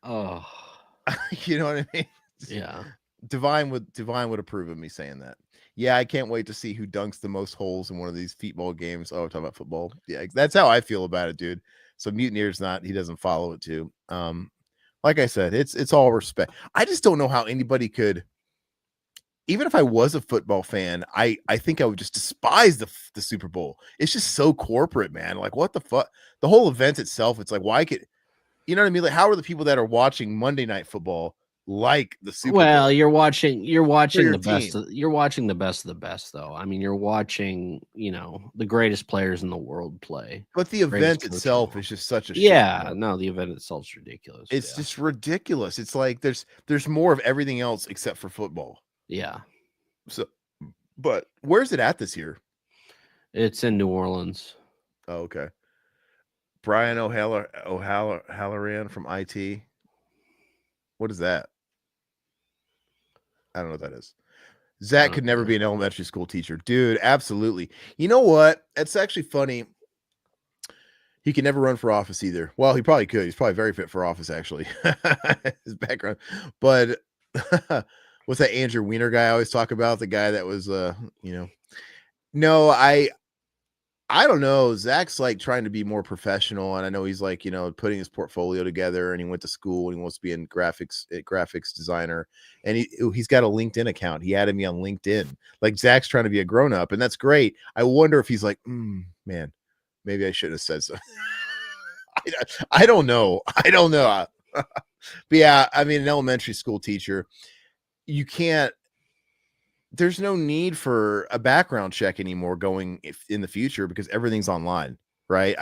Oh, you know what I mean? Yeah. Divine would approve of me saying that. Yeah, I can't wait to see who dunks the most holes in one of these feetball games. Oh, we're talking about football. Yeah, that's how I feel about it, dude. So Mutineer's he doesn't follow it too. Like I said, it's all respect. I just don't know how anybody could, even if I was a football fan, I think I would just despise the Super Bowl. It's just so corporate, man. Like, what the fuck? The whole event itself, it's like, why could, you know what I mean? Like, how are the people that are watching Monday Night Football like the Super Well, Bowl. you're watching your the best team. you're watching the best of the best, though. I mean, you're watching, the greatest players in the world play. But the Greatest event coaches. itself is just such a shit Yeah, show. no, the event itself's ridiculous. It's yeah. just ridiculous. It's like there's more of everything else except for football. Yeah. So, but where's it at this year? It's in New Orleans. Oh, okay. Brian O'Halloran from IT. What is that? I don't know what that is. Zach could never be an elementary school teacher. Dude, absolutely. You know what? It's actually funny. He can never run for office either. Well, he probably could. He's probably very fit for office, actually. His background. But what's that Andrew Weiner guy I always talk about? The guy that was, No, I don't know. Zach's like trying to be more professional, and I know he's like, putting his portfolio together, and he went to school and he wants to be in graphics designer, and he's got a LinkedIn account. He added me on LinkedIn. Like Zach's trying to be a grown up, and that's great. I wonder if he's like, man, maybe I shouldn't have said so. I don't know. But yeah, I mean, an elementary school teacher, you can't. There's no need for a background check anymore going in the future because everything's online, right?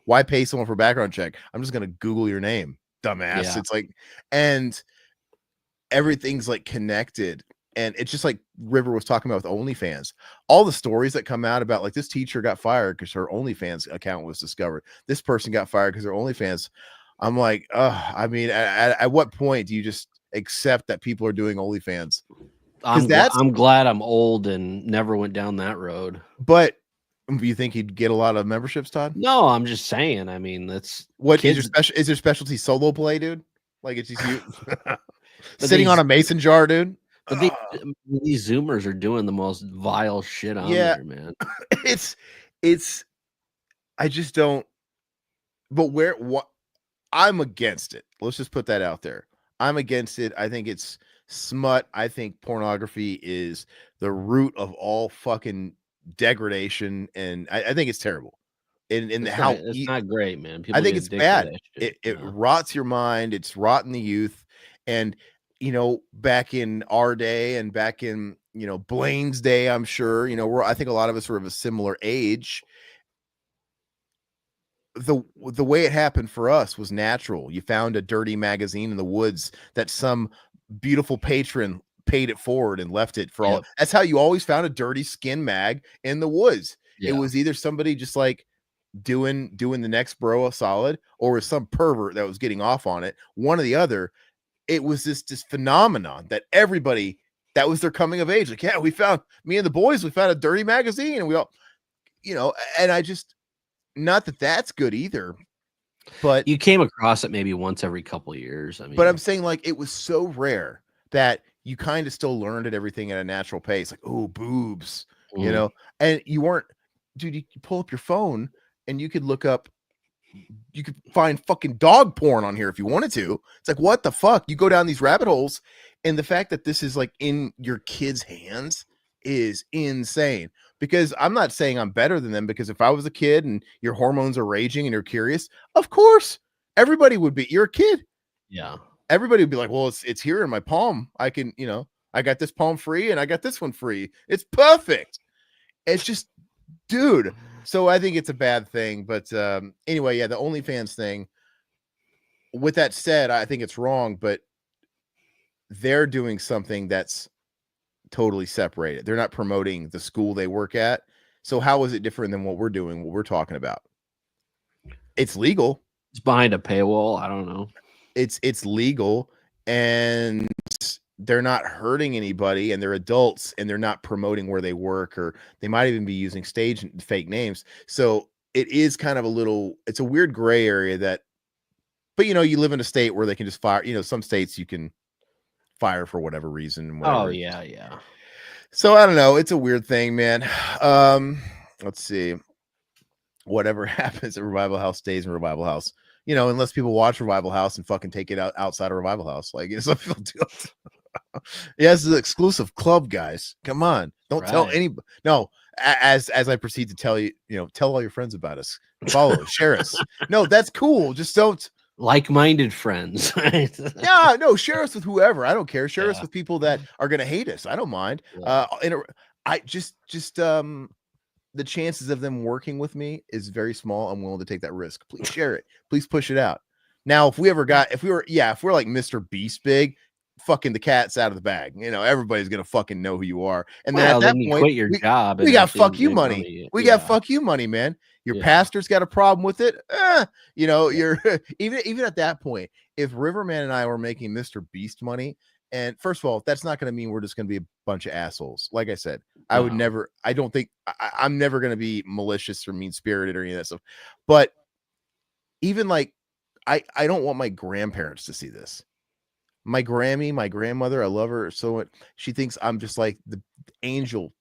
Why pay someone for a background check? I'm just going to Google your name, dumbass. Yeah. It's like, and everything's like connected. And it's just like River was talking about with OnlyFans. All the stories that come out about like this teacher got fired because her OnlyFans account was discovered. This person got fired because her OnlyFans. I'm like, I mean, at what point do you just accept that people are doing OnlyFans? I'm glad I'm old and never went down that road. But do you think he'd get a lot of memberships, Todd? No, I'm just saying. I mean, that's what kids... is your specialty solo play, dude? Like it's just you sitting on a mason jar, dude. But these Zoomers are doing the most vile shit on there, man. It's I just don't. But what I'm against it. Let's just put that out there. I'm against it. I think it's smut. I think pornography is the root of all fucking degradation, and I think it's terrible. It's not great, man. People I think it's bad. It rots your mind. It's rotten the youth. And back in our day and back in Blaine's day, I'm sure I think a lot of us are of a similar age. The way it happened for us was natural. You found a dirty magazine in the woods that some beautiful patron paid it forward and left it for all. That's how you always found a dirty skin mag in the woods. It was either somebody just like doing the next bro a solid, or was some pervert that was getting off on it. One or the other. It was this phenomenon that everybody, that was their coming of age. Like, yeah, we found me and the boys, we found a dirty magazine, and we all, and I just, not that that's good either, but you came across it maybe once every couple of years. I mean, but I'm saying like it was so rare that you kind of still learned everything at a natural pace. Like, oh, boobs, and you weren't, dude. You pull up your phone and you could look up. You could find fucking dog porn on here if you wanted to. It's like, what the fuck? You go down these rabbit holes, and the fact that this is like in your kids' hands is insane. Because I'm not saying I'm better than them, because if I was a kid and your hormones are raging and you're curious, of course everybody would be. You're a kid. Yeah. Everybody would be like, well, it's here in my palm. I can, I got this palm free and I got this one free. It's perfect. It's just, dude. So I think it's a bad thing. But anyway, yeah, the OnlyFans thing. With that said, I think it's wrong, but they're doing something that's totally separated. They're not promoting the school they work at. So how is it different than what we're doing, what we're talking about? It's legal. It's behind a paywall. I don't know. It's legal, and they're not hurting anybody, and they're adults, and they're not promoting where they work, or they might even be using stage and fake names. So it is kind of it's a weird gray area but you live in a state where they can just fire, some states you can fire for whatever reason. Whatever. Oh yeah. So I don't know. It's a weird thing, man. Let's see. Whatever happens at Revival House stays in Revival House. Unless people watch Revival House and fucking take it outside of Revival House. Like, some people do. Yeah, this is an exclusive club, guys. Come on. Don't tell anybody. No, as I proceed to tell you, tell all your friends about us. Follow us, share us. No, that's cool. Just don't. like-minded friends. Yeah, no, share us with whoever. I don't care. Share us Yeah. with people that are gonna hate us. I don't mind. Yeah. I just the chances of them working with me is very small. I'm willing to take that risk. Please share it. Please push it out. Now, if we were like Mr. Beast big, fucking the cat's out of the bag. Everybody's gonna fucking know who you are. And then Well, at that then you point, quit your job we and got actually fuck you make money. We Yeah. got fuck you money, man. Your Yeah. pastor's got a problem with it. You're even at that point, if Riverman and I were making Mr. Beast money, and first of all, that's not going to mean we're just going to be a bunch of assholes. Like I said, I would No. never, I don't think I'm never going to be malicious or mean spirited or any of that stuff. But even like, I don't want my grandparents to see this. My Grammy, my grandmother, I love her so much. She thinks I'm just like the angel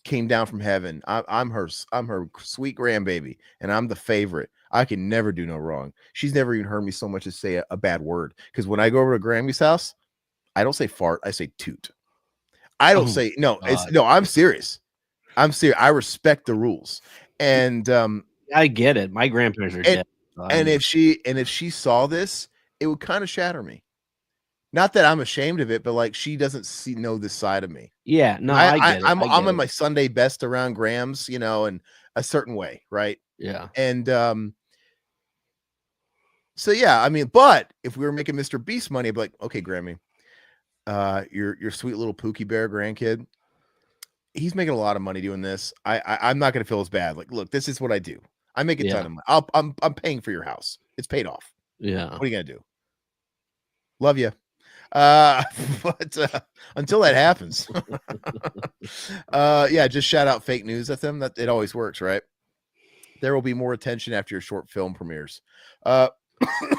came down from heaven. I'm her sweet grandbaby, and I'm the favorite. I can never do no wrong. She's never even heard me so much as say a bad word. Because when I go over to Grammy's house, I don't say fart, I say toot. I don't say no. I'm serious. I'm serious. I respect the rules. And I get it. My grandparents are dead. And if she saw this, it would kind of shatter me. Not that I'm ashamed of it, but like she doesn't know this side of me. Yeah, no, I get it. I'm in my Sunday best around Grams, in a certain way, right? Yeah. And so yeah, I mean, but if we were making Mr. Beast money, I'd be like, okay, Grammy, your sweet little Pookie Bear grandkid, he's making a lot of money doing this. I'm not gonna feel as bad. Like, look, this is what I do. I make a ton of money. I'm paying for your house. It's paid off. Yeah. What are you gonna do? Love you. But until that happens, just shout out fake news at them. That it always works, right? There will be more attention after your short film premieres. I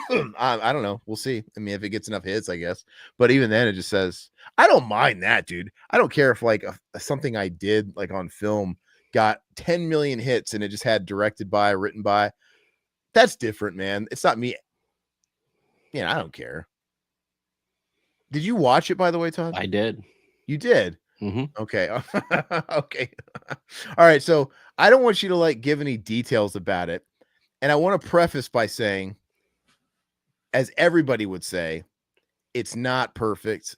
don't know. We'll see. I mean, if it gets enough hits, I guess. But even then, it just says, I don't mind that, dude. I don't care if like something I did like on film got 10 million hits and it just had directed by, written by. That's different, man. It's not me. I don't care. Did you watch it, by the way, Todd? I did. You did? Mm-hmm. Okay. Okay. All right. So I don't want you to like give any details about it. And I want to preface by saying, as everybody would say, it's not perfect.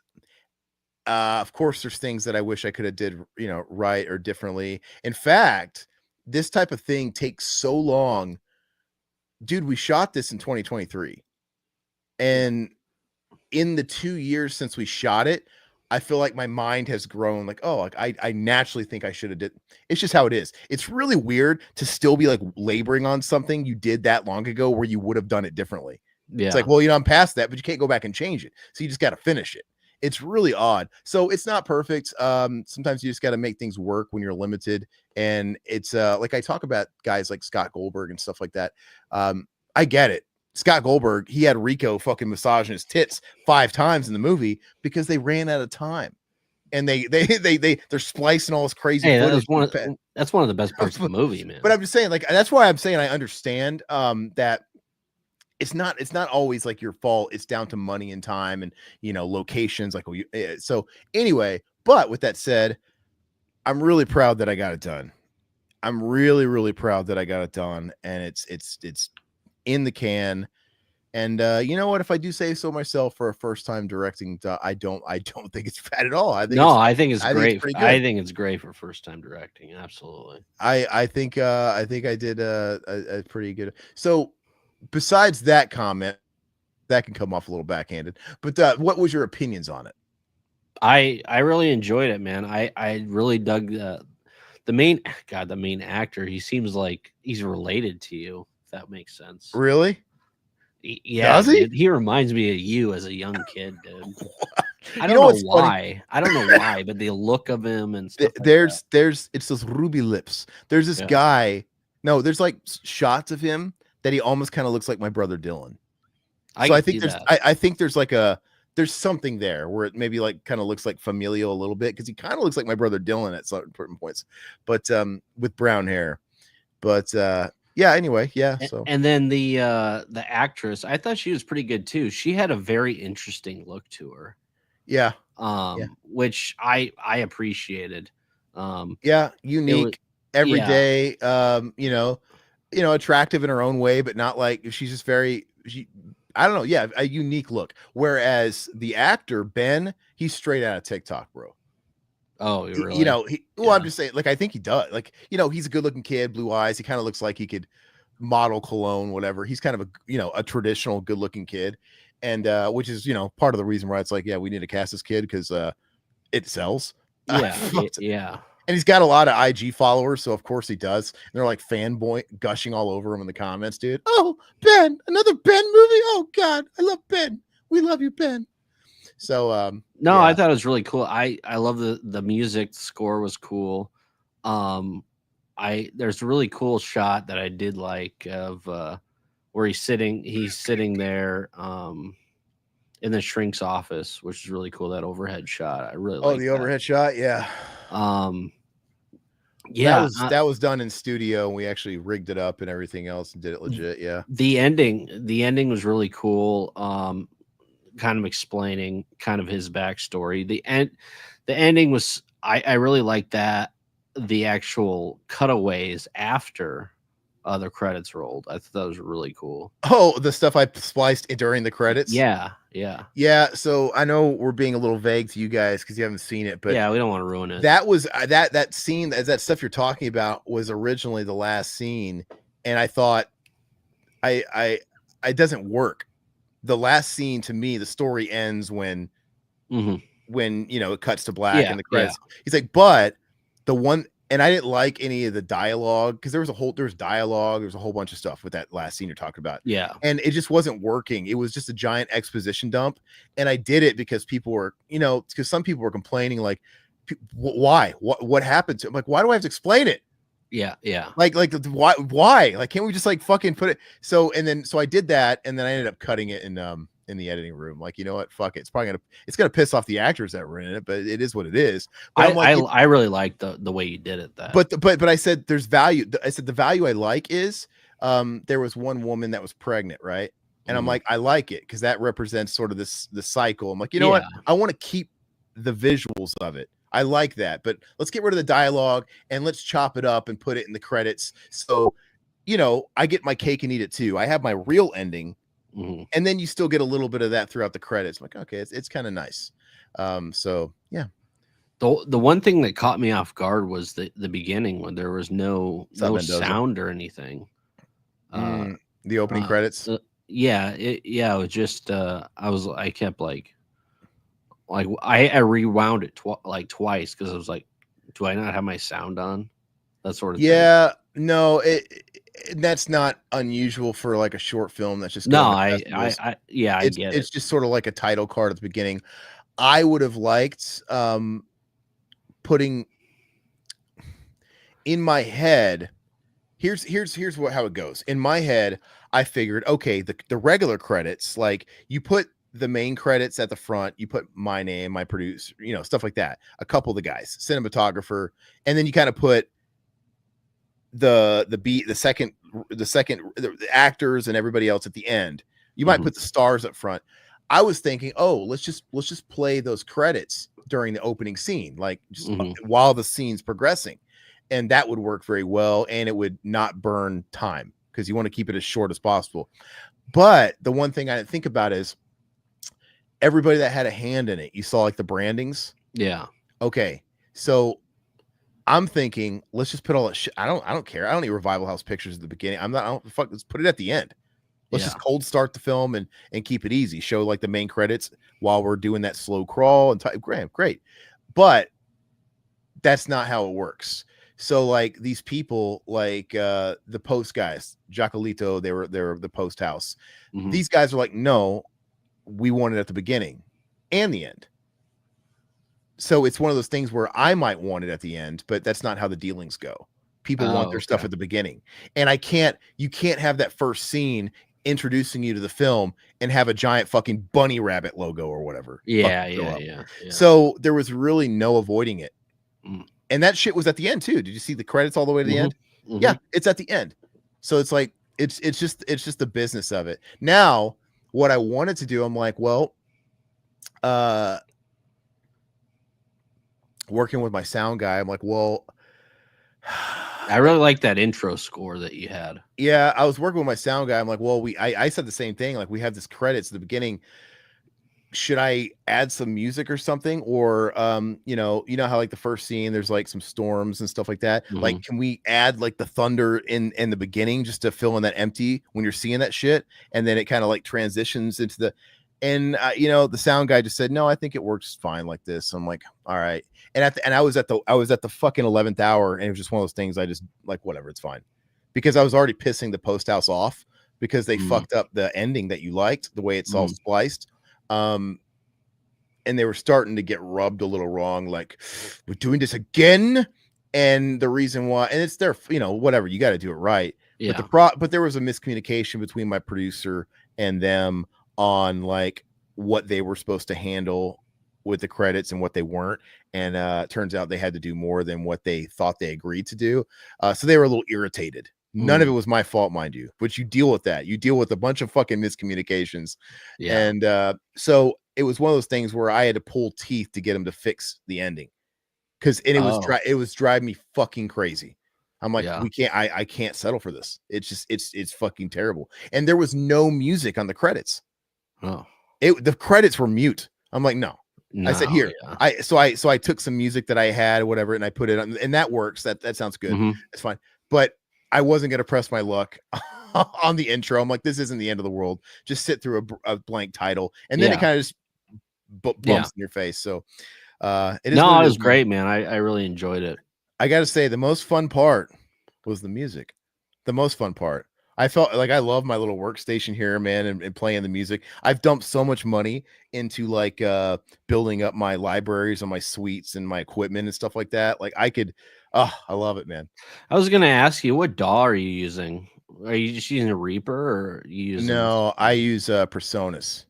Of course, there's things that I wish I could have did, right or differently. In fact, this type of thing takes so long. Dude, we shot this in 2023. And in the 2 years since we shot it, I feel like my mind has grown like, oh, like I naturally think I should have did. It's just how it is. It's really weird to still be like laboring on something you did that long ago where you would have done it differently. Yeah. It's like, well, I'm past that, but you can't go back and change it. So you just got to finish it. It's really odd. So it's not perfect. Sometimes you just got to make things work when you're limited. And it's like I talk about guys like Scott Goldberg and stuff like that. I get it. Scott Goldberg, he had Rico fucking massaging his tits 5 times in the movie because they ran out of time, and they're splicing all this crazy footage. That's one of the best parts of the movie, man. But I'm just saying, like, that's why I'm saying I understand that it's not always like your fault. It's down to money and time and locations. Like, so anyway. But with that said, I'm really proud that I got it done. I'm really, really proud that I got it done, and it's in the can. And you know what, if I do say so myself, for a first time directing, I don't think it's bad at all. I think it's great. I think it's great for first time directing. Absolutely. I think I did a pretty good. So besides that comment, that can come off a little backhanded, but what was your opinions on it? I really enjoyed it, man. I really dug the main actor. He seems like he's related to you. That makes sense. Really? Yeah. Does he? Dude, he reminds me of you as a young kid, dude. I don't know why. I don't know why, but the look of him and stuff. There's it's those ruby lips. There's this guy. No, there's like shots of him that he almost kind of looks like my brother Dylan. So I think there's like there's something there where it maybe like kind of looks like familial a little bit, because he kind of looks like my brother Dylan at certain points, but with brown hair. But yeah, anyway, yeah. So and then the actress, I thought she was pretty good too. She had a very interesting look to her. Yeah. Which I appreciated. Unique, everyday, attractive in her own way, but not like she's just very I don't know. Yeah, a unique look. Whereas the actor Ben, he's straight out of TikTok, bro. Oh, really? You know, Yeah. I'm just saying, like, I think he does. Like, you know, he's a good looking kid, blue eyes. He kind of looks like he could model cologne, whatever. He's kind of a traditional good looking kid. And which is, part of the reason why it's like, yeah, we need to cast this kid because it sells. Yeah. Yeah. And he's got a lot of IG followers, so of course he does. And they're like fanboy gushing all over him in the comments, dude. Oh, Ben, another Ben movie. Oh God, I love Ben. We love you, Ben. So no, yeah. I thought it was really cool. I love the music. The score was cool. There's a really cool shot that I did like of where he's sitting there in the shrink's office, which is really cool. That overhead shot, I really like. The overhead shot, yeah. Yeah, that was done in studio, and we actually rigged it up and everything else and did it legit. Yeah. The ending was really cool. Kind of explaining kind of his backstory. The ending was I really liked that. The actual cutaways after the credits rolled, I thought that was really cool. Oh, the stuff I spliced during the credits. Yeah. So I know we're being a little vague to you guys because you haven't seen it, but yeah, we don't want to ruin it. That was that scene, that stuff you're talking about was originally the last scene, and I thought it doesn't work. The last scene, to me, the story ends when it cuts to black and the credits. He's like, but the one, and I didn't like any of the dialogue because there was dialogue, there's a whole bunch of stuff with that last scene you're talking about. Yeah. And it just wasn't working. It was just a giant exposition dump. And I did it because people were, because some people were complaining, like, why? What happened to him? Like, why do I have to explain it? Yeah. Like why? Like, can't we just like fucking put it? So I did that, and then I ended up cutting it in the editing room. Like, you know what? Fuck it. It's gonna piss off the actors that were in it, but it is what it is. But I really like the way you did it. But I said there's value. I said the value I like is there was one woman that was pregnant, right? And I'm like, I like it because that represents sort of the cycle. I'm like, you know what? I want to keep the visuals of it. I like that, but let's get rid of the dialogue and let's chop it up and put it in the credits. So, I get my cake and eat it too. I have my real ending, and then you still get a little bit of that throughout the credits. I'm like, okay, it's kind of nice. So yeah. The one thing that caught me off guard was the beginning when there was no sound or anything. The opening credits. It was just I kept like I rewound it twice because I was like, do I not have my sound on? That sort of thing. No, that's not unusual for like a short film. That's just I get it. It's just sort of like a title card at the beginning. I would have liked putting in my head. Here's how it goes. In my head, I figured, okay, the regular credits, like you put the main credits at the front, you put my name, my producer, stuff like that. A couple of the guys, cinematographer, and then you kind of put the actors and everybody else at the end. You might put the stars up front. I was thinking, let's just play those credits during the opening scene, like just while the scene's progressing, and that would work very well, and it would not burn time because you want to keep it as short as possible. But the one thing I didn't think about is everybody that had a hand in it. You saw like the brandings. Yeah. Okay. So I'm thinking, let's just put all that shit. I don't care. I don't need Revival House pictures at the beginning. Let's put it at the end. Let's just cold start the film and keep it easy. Show like the main credits while we're doing that slow crawl and great. But that's not how it works. So like these people, like the post guys, Giacolito, they're the post house. These guys are like, no, we want it at the beginning and the end. So it's one of those things where I might want it at the end, but that's not how the dealings go. People want their stuff at the beginning. And you can't have that first scene introducing you to the film and have a giant fucking bunny rabbit logo or whatever. Yeah. So there was really no avoiding it. And that shit was at the end too. Did you see the credits all the way to the end? Yeah, it's at the end. So it's like, it's just the business of it. Now, what I wanted to do, I'm like, well, working with my sound guy, I'm like, well, I really like that intro score that you had. Yeah, I was working with my sound guy. I'm like, well, I said the same thing. Like, we have this credits at the beginning. Should I add some music or something? Or you know how like the first scene, there's like some storms and stuff like that. Like, can we add like the thunder in the beginning just to fill in that empty when you're seeing that shit? And then it kind of like transitions into the the sound guy just said, no, I think it works fine like this. I'm like, all right. And I was at the fucking 11th hour, and it was just one of those things. I just like, whatever, it's fine, because I was already pissing the post house off because they fucked up the ending that you liked, the way it's all spliced. And they were starting to get rubbed a little wrong, like, we're doing this again. And the reason why, and it's their, whatever, you got to do it right. Yeah. But there was a miscommunication between my producer and them on like what they were supposed to handle with the credits and what they weren't. And turns out they had to do more than what they thought they agreed to do. So they were a little irritated. None of it was my fault, mind you, but you deal with that. You deal with a bunch of fucking miscommunications. Yeah. And so it was one of those things where I had to pull teeth to get them to fix the ending. It was driving me fucking crazy. I'm like, I can't settle for this. It's just, it's fucking terrible. And there was no music on the credits. Oh, the credits were mute. I'm like, no. I said, here, so I took some music that I had or whatever, and I put it on, and that works. That sounds good. It's fine. But I wasn't going to press my luck on the intro. I'm like, this isn't the end of the world. Just sit through a blank title. And then it kind of just bumps in your face. So it was great, man. I really enjoyed it. I got to say, the most fun part was the music. The most fun part. I felt like I love my little workstation here, man, and playing the music. I've dumped so much money into like building up my libraries and my suites and my equipment and stuff like that. Like, I love it, man. I was gonna ask you, what DAW are you using? Are you just using a Reaper, or are you using? No, I use PreSonus.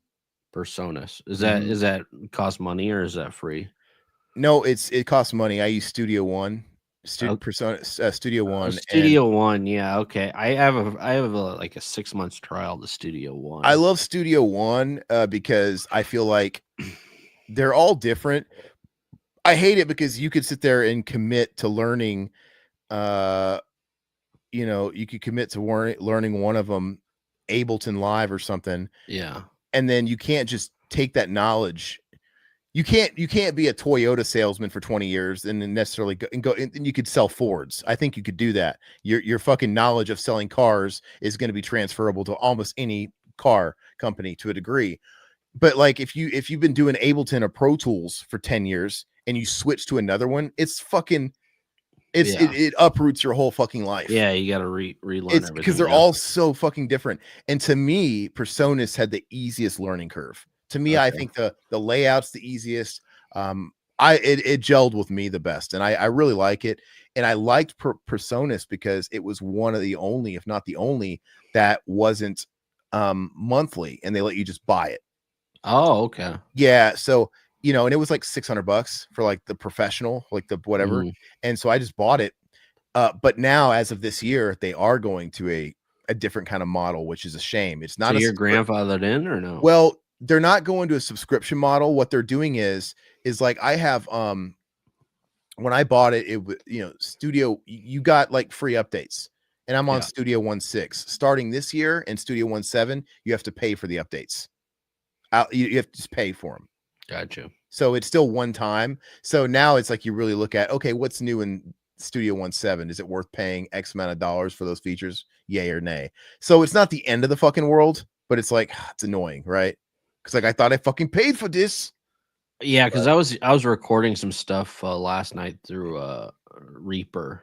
PreSonus. Is that cost money, or is that free? No, it costs money. I use Studio One. PreSonus, Studio One. Studio One, yeah, okay. I have like a 6 months trial to Studio One. I love Studio One because I feel like they're all different. I hate it because you could sit there and commit to learning. You could commit to learning one of them, Ableton Live or something. Yeah, and then you can't just take that knowledge. You can't be a Toyota salesman for 20 years and then necessarily go and you could sell Fords. I think you could do that. Your fucking knowledge of selling cars is going to be transferable to almost any car company to a degree. But like, if you've been doing Ableton or Pro Tools for 10 years and you switch to another one, it uproots your whole fucking life. Yeah, you got to relearn everything, because they're all so fucking different. And to me, PreSonus had the easiest learning curve. To me, I think the layout's the easiest. It gelled with me the best, and I really like it. And I liked PreSonus because it was one of the only, if not the only, that wasn't monthly, and they let you just buy it. Oh, okay. Yeah, so and it was like $600 for like the professional, like the whatever. And so I just bought it. But now, as of this year, they are going to a different kind of model, which is a shame. It's not. So you're grandfathered in, or no? Well, they're not going to a subscription model. What they're doing is like, I have when I bought it, Studio, you got like free updates, and I'm on Studio 1.6 starting this year, and Studio 1.7 you have to pay for the updates. You have to just pay for them. Gotcha. So it's still one time. So now it's like, you really look at, okay, what's new in Studio 1.7? Is it worth paying X amount of dollars for those features? Yay or nay? So it's not the end of the fucking world, but it's like, it's annoying, right? Because like, I thought I fucking paid for this. Yeah, because I was recording some stuff last night through Reaper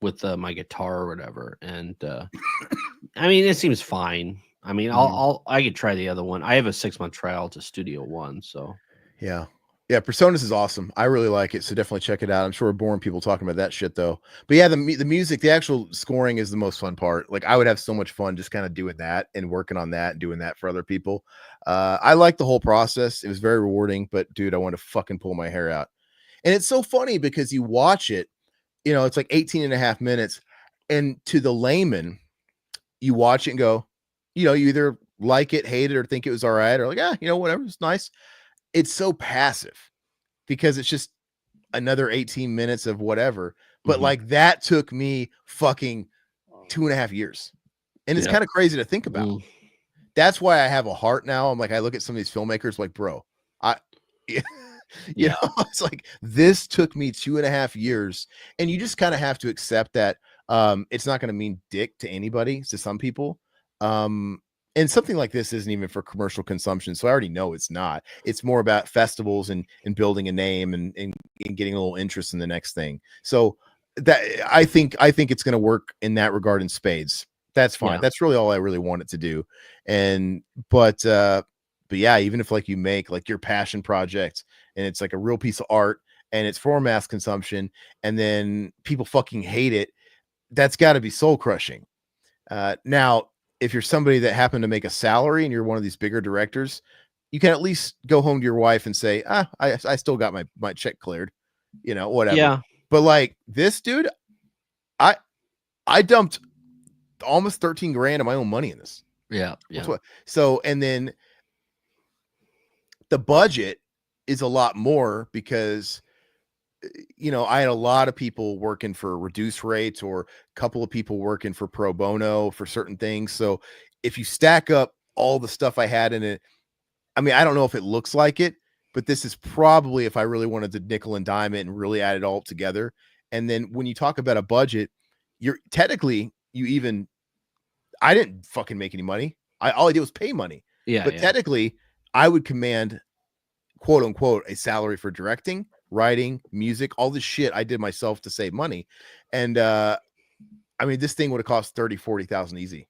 with my guitar or whatever, and I mean, it seems fine. I mean, I could try the other one. I have a 6 month trial to Studio One, so yeah. PreSonus is awesome. I really like it, so definitely check it out. I'm sure we're boring people talking about that shit though. But yeah, the music, the actual scoring is the most fun part. Like, I would have so much fun just kind of doing that and working on that and doing that for other people. I like the whole process. It was very rewarding, but dude, I want to fucking pull my hair out. And it's so funny because you watch it, it's like 18.5 minutes, and to the layman, you watch it and go, you either like it, hate it, or think it was all right, or like, whatever, it's nice. It's so passive because it's just another 18 minutes of whatever. But like that took me fucking 2.5 years. And it's kind of crazy to think about. That's why I have a heart now. I'm like, I look at some of these filmmakers like, bro, you know, it's like this took me 2.5 years. And you just kind of have to accept that it's not going to mean dick to anybody, to some people. And something like this isn't even for commercial consumption. So I already know it's not. It's more about festivals and building a name and getting a little interest in the next thing. So that I think it's going to work in that regard in spades. That's fine. That's really all I really want it to do. And but yeah, even if like you make like your passion project and it's like a real piece of art and it's for mass consumption and then people fucking hate it, that's got to be soul crushing. Now, if you're somebody that happened to make a salary and you're one of these bigger directors, you can at least go home to your wife and say, I still got my check cleared, you know, whatever. Yeah. But like this dude, I dumped almost 13 grand of my own money in this. Yeah. So, and then the budget is a lot more because, you know, I had a lot of people working for reduced rates or a couple of people working for pro bono for certain things. So if you stack up all the stuff I had in it, I mean, I don't know if it looks like it, but this is probably if I really wanted to nickel and dime it and really add it all together. And then when you talk about a budget, you're technically I didn't fucking make any money. All I did was pay money. But technically I would command quote unquote a salary for directing, writing, music, all this shit I did myself to save money. And I mean, this thing would have cost 30,000-40,000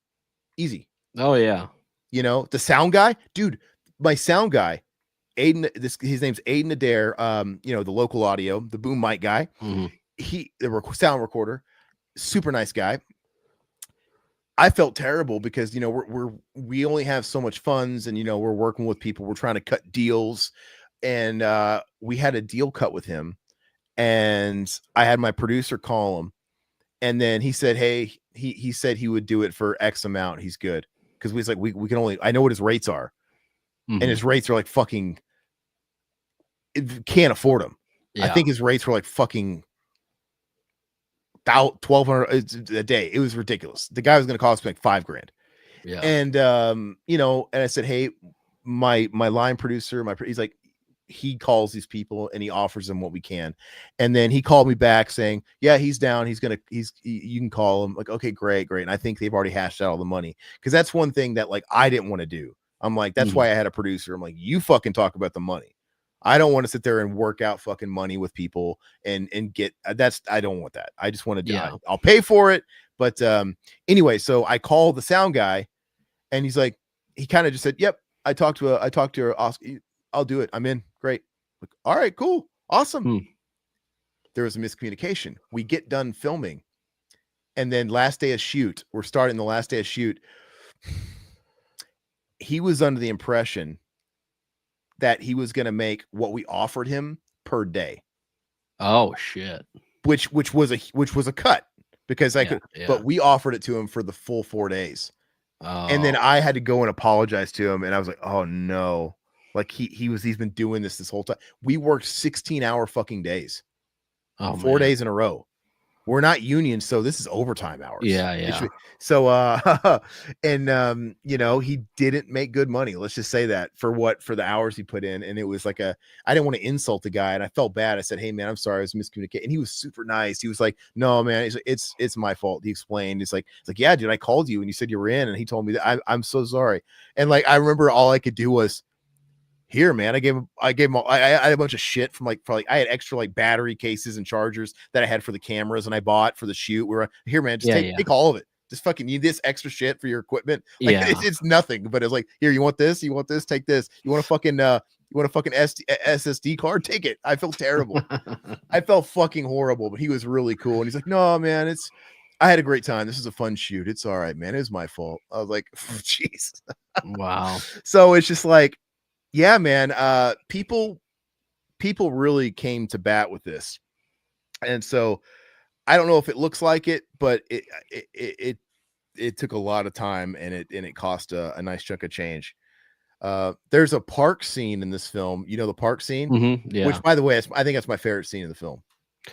easy. Oh yeah. You know, the sound guy, dude, my sound guy, Aiden, his name's Aiden Adair, you know, the local audio, the boom mic guy. The sound recorder, super nice guy. I felt terrible because, you know, we only have so much funds and, you know, we're working with people, we're trying to cut deals. And we had a deal cut with him and I had my producer call him. And then he said, hey, he said he would do it for X amount. He's good. Cause we was like, we can only, I know what his rates are. And his rates are like fucking, can't afford them. I think his rates were like fucking $1,200 a day. It was ridiculous. The guy was going to cost me like $5,000. Yeah. And, you know, and I said, hey, my line producer, he's like, he calls these people and he offers them what we can. And then he called me back saying, yeah, he's down. You can call him. Like, okay, great. And I think they've already hashed out all the money. Cause that's one thing that like, I didn't want to do. I'm like, that's why I had a producer. I'm like, you fucking talk about the money. I don't want to sit there and work out fucking money with people and get I don't want that. I just want to die. I'll pay for it. But anyway, so I called the sound guy and he's like, he kind of just said, yep, I talked to Oscar. I'll do it. I'm in. Great. Like, all right, cool. Awesome. There was a miscommunication. We get done filming. And then last day of shoot, we're starting the last day of shoot. He was under the impression that he was going to make what we offered him per day. Oh shit. Which was a cut because but we offered it to him for the full 4 days. Oh. And then I had to go and apologize to him. And I was like, oh no. Like he's been doing this whole time. We worked 16-hour fucking days. 4 days in a row. We're not union, so this is overtime hours. Yeah. So and you know, he didn't make good money. Let's just say that for the hours he put in. And it was like I didn't want to insult the guy and I felt bad. I said, hey man, I'm sorry, I was miscommunicating. And he was super nice. He was like, no, man, it's my fault. He explained. It's like, yeah, dude, I called you and you said you were in, and he told me that I'm so sorry. And like I remember all I could do was, here, man, I gave him I had a bunch of shit from I had extra like battery cases and chargers that I had for the cameras and I bought for the shoot. We were here, man, just take all of it. Just fucking need this extra shit for your equipment. Like, it's nothing, but it's like, here, you want this, take this. You want a fucking SSD card? Take it. I felt terrible. I felt fucking horrible, but he was really cool. And he's like, no, man, I had a great time. This is a fun shoot. It's all right, man. It was my fault. I was like, jeez. Wow. So it's just like, yeah, man, people really came to bat with this. And so I don't know if it looks like it, but it took a lot of time and it cost a nice chunk of change. There's a park scene in this film. You know, the park scene, which by the way, I think that's my favorite scene in the film.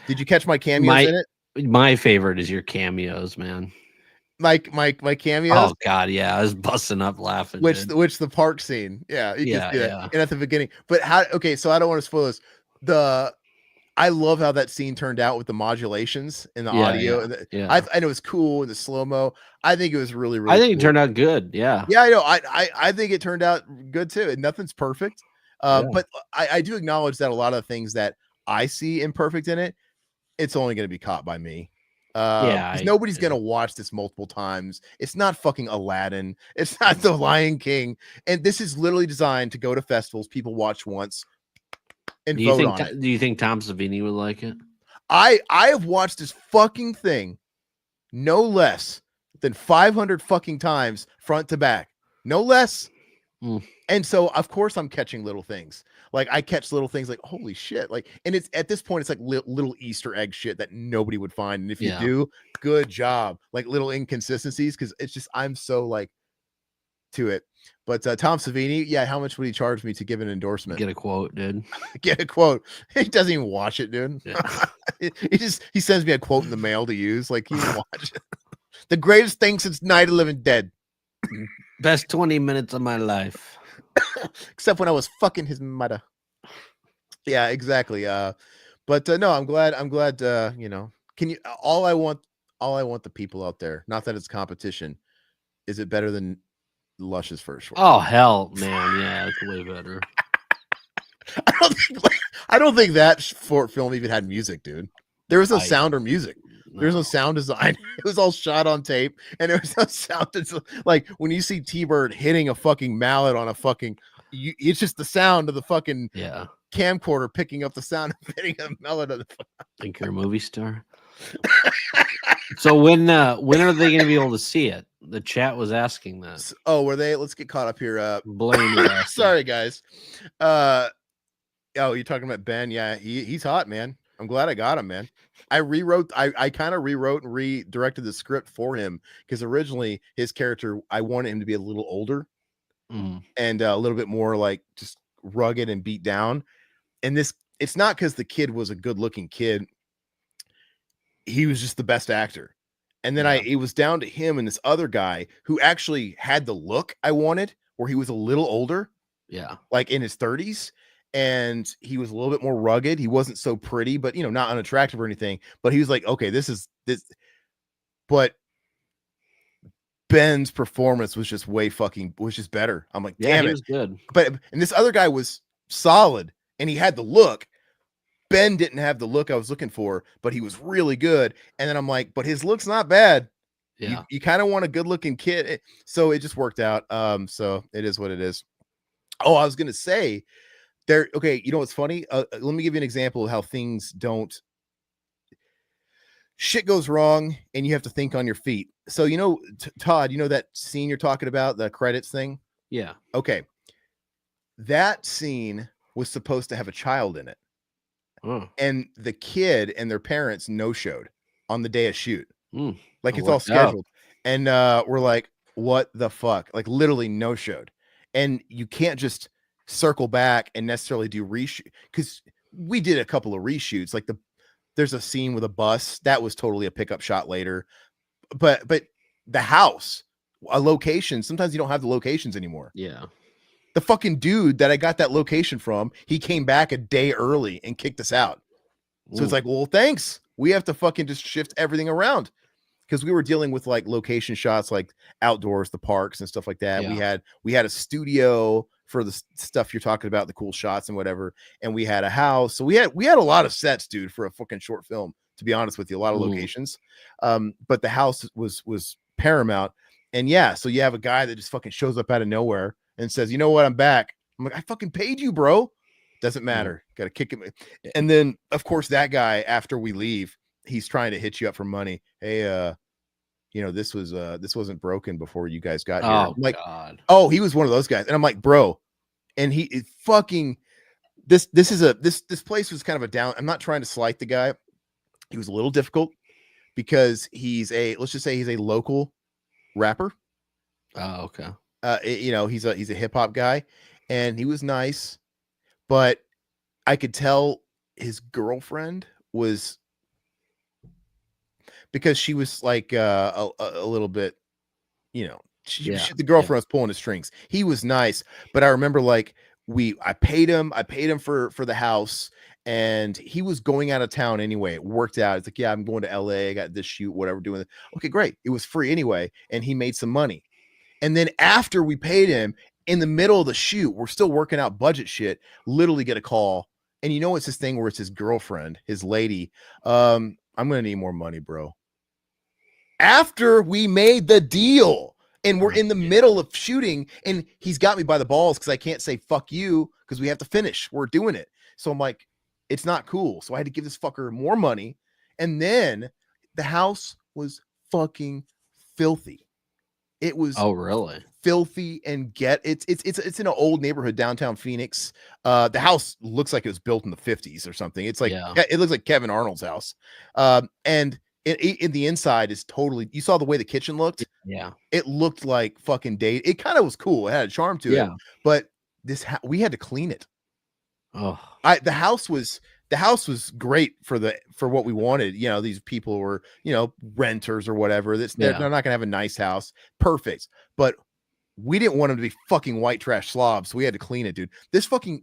Did you catch my cameos in it? My favorite is your cameos, man. My cameos. Oh God, yeah, I was busting up laughing. Which Dude. the park scene. Yeah, you can Yeah, see that. yeah. And at the beginning. But how okay, so I don't want to spoil this. I love how that scene turned out with the modulations and the Yeah, audio yeah, and yeah. and it was cool and the slow-mo. I think it was really, I really think it cool. turned out good. Yeah. Yeah, I know. I think it turned out good too. And nothing's perfect. Yeah. But I do acknowledge that a lot of the things that I see imperfect in it, it's only going to be caught by me. Yeah. Because nobody's going to watch this multiple times. It's not fucking Aladdin. It's not The Lion King. And this is literally designed to go to festivals, people watch once and Do you vote think on it. do you think Tom Savini would like it? I have watched this fucking thing no less than 500 fucking times front to back. No less. Mm. And so of course I'm catching little things. Like I catch little things like holy shit. Like, and it's at this point it's like little Easter egg shit that nobody would find. And if you do, good job. Like little inconsistencies because it's just I'm so like to it. But Tom Savini, yeah, how much would he charge me to give an endorsement? Get a quote, dude. Get a quote. He doesn't even watch it, dude. Yeah. he sends me a quote in the mail to use. Like he watch it. The greatest thing since Night of the Living Dead. Best 20 minutes of my life. Except when I was fucking his mother. Yeah, exactly. But no, I'm glad you know. Can you all I want the people out there, not that it's competition. Is it better than Lush's first short? Oh hell, man, yeah, it's way better. I don't think that short film even had music, dude. There was no sound or music. There's no sound design. It was all shot on tape, and there was no sound. Like when you see T-Bird hitting a fucking mallet on a fucking, it's just the sound of the fucking camcorder picking up the sound of hitting a mallet. Think you're a movie star. So when are they going to be able to see it? The chat was asking that. Oh, were they? Let's get caught up here. Blaine. Sorry, guys. Oh, you're talking about Ben? Yeah, he's hot, man. I'm glad I got him, man. I kind of rewrote and redirected the script for him because originally his character, I wanted him to be a little older and a little bit more like just rugged and beat down. And it's not because the kid was a good looking kid. He was just the best actor. And then it was down to him and this other guy who actually had the look I wanted, where he was a little older. Yeah. Like in his 30s. And he was a little bit more rugged. He wasn't so pretty, but not unattractive or anything. But he was like, okay, this. But Ben's performance was just was just better. I'm like, damn, he was good. And this other guy was solid and he had the look. Ben didn't have the look I was looking for, but he was really good. And then I'm like, but his look's not bad. Yeah. You kind of want a good looking kid. So it just worked out. So it is what it is. Oh, I was going to say, okay, you know what's funny? Let me give you an example of how things shit goes wrong and you have to think on your feet. So Todd, that scene you're talking about, the credits thing? Yeah. Okay. That scene was supposed to have a child in it. And the kid and their parents no-showed on the day of shoot. Like it's all scheduled. And we're like, what the fuck? Like literally no-showed. And you can't just circle back and necessarily do reshoot, because we did a couple of reshoots. Like there's a scene with a bus that was totally a pickup shot later, but the house, a location, sometimes you don't have the locations anymore. Yeah. The fucking dude that I got that location from, he came back a day early and kicked us out. So it's like, well, thanks. We have to fucking just shift everything around. Because we were dealing with like location shots, like outdoors, the parks and stuff like that. Yeah. We had a studio for the stuff you're talking about, the cool shots and whatever. And we had a house. So we had a lot of sets, dude, for a fucking short film, to be honest with you, a lot of locations. But the house was paramount. And yeah, so you have a guy that just fucking shows up out of nowhere and says, you know what? I'm back. I'm like, I fucking paid you, bro. Doesn't matter. Got to kick him. And then of course that guy, after we leave, he's trying to hit you up for money. Hey, this wasn't broken before you guys got here. Oh, I'm like, God. Oh, he was one of those guys. And I'm like, bro. And he is fucking this place was kind of a down. I'm not trying to slight the guy. He was a little difficult because let's just say he's a local rapper. Oh, okay. He's a hip hop guy, and he was nice, but I could tell his girlfriend was because she was like a little bit, you know, Yeah. the girlfriend was pulling the strings. He was nice, but I remember like I paid him for the house, and he was going out of town anyway. It worked out. It's like, yeah, I'm going to LA. I got this shoot, whatever, doing it. Okay, great. It was free anyway, and he made some money. And then after we paid him, in the middle of the shoot, we're still working out budget shit, literally get a call. And you know, it's this thing where it's his girlfriend, his lady. I'm gonna need more money, bro. After we made the deal, and we're in the middle of shooting, and he's got me by the balls because I can't say fuck you because we have to finish. We're doing it. So I'm like, it's not cool. So I had to give this fucker more money. And then the house was fucking filthy. It was really filthy, and it's in an old neighborhood downtown Phoenix. The house looks like it was built in the 50s or something. It's like it looks like Kevin Arnold's house. And in the inside is totally, you saw the way the kitchen looked. Yeah. It looked like fucking date. It kind of was cool. It had a charm to it. But we had to clean it. Oh, The house was great for what we wanted. You know, these people were, you know, renters or whatever. They're not gonna have a nice house. Perfect. But we didn't want them to be fucking white trash slobs, so we had to clean it, dude.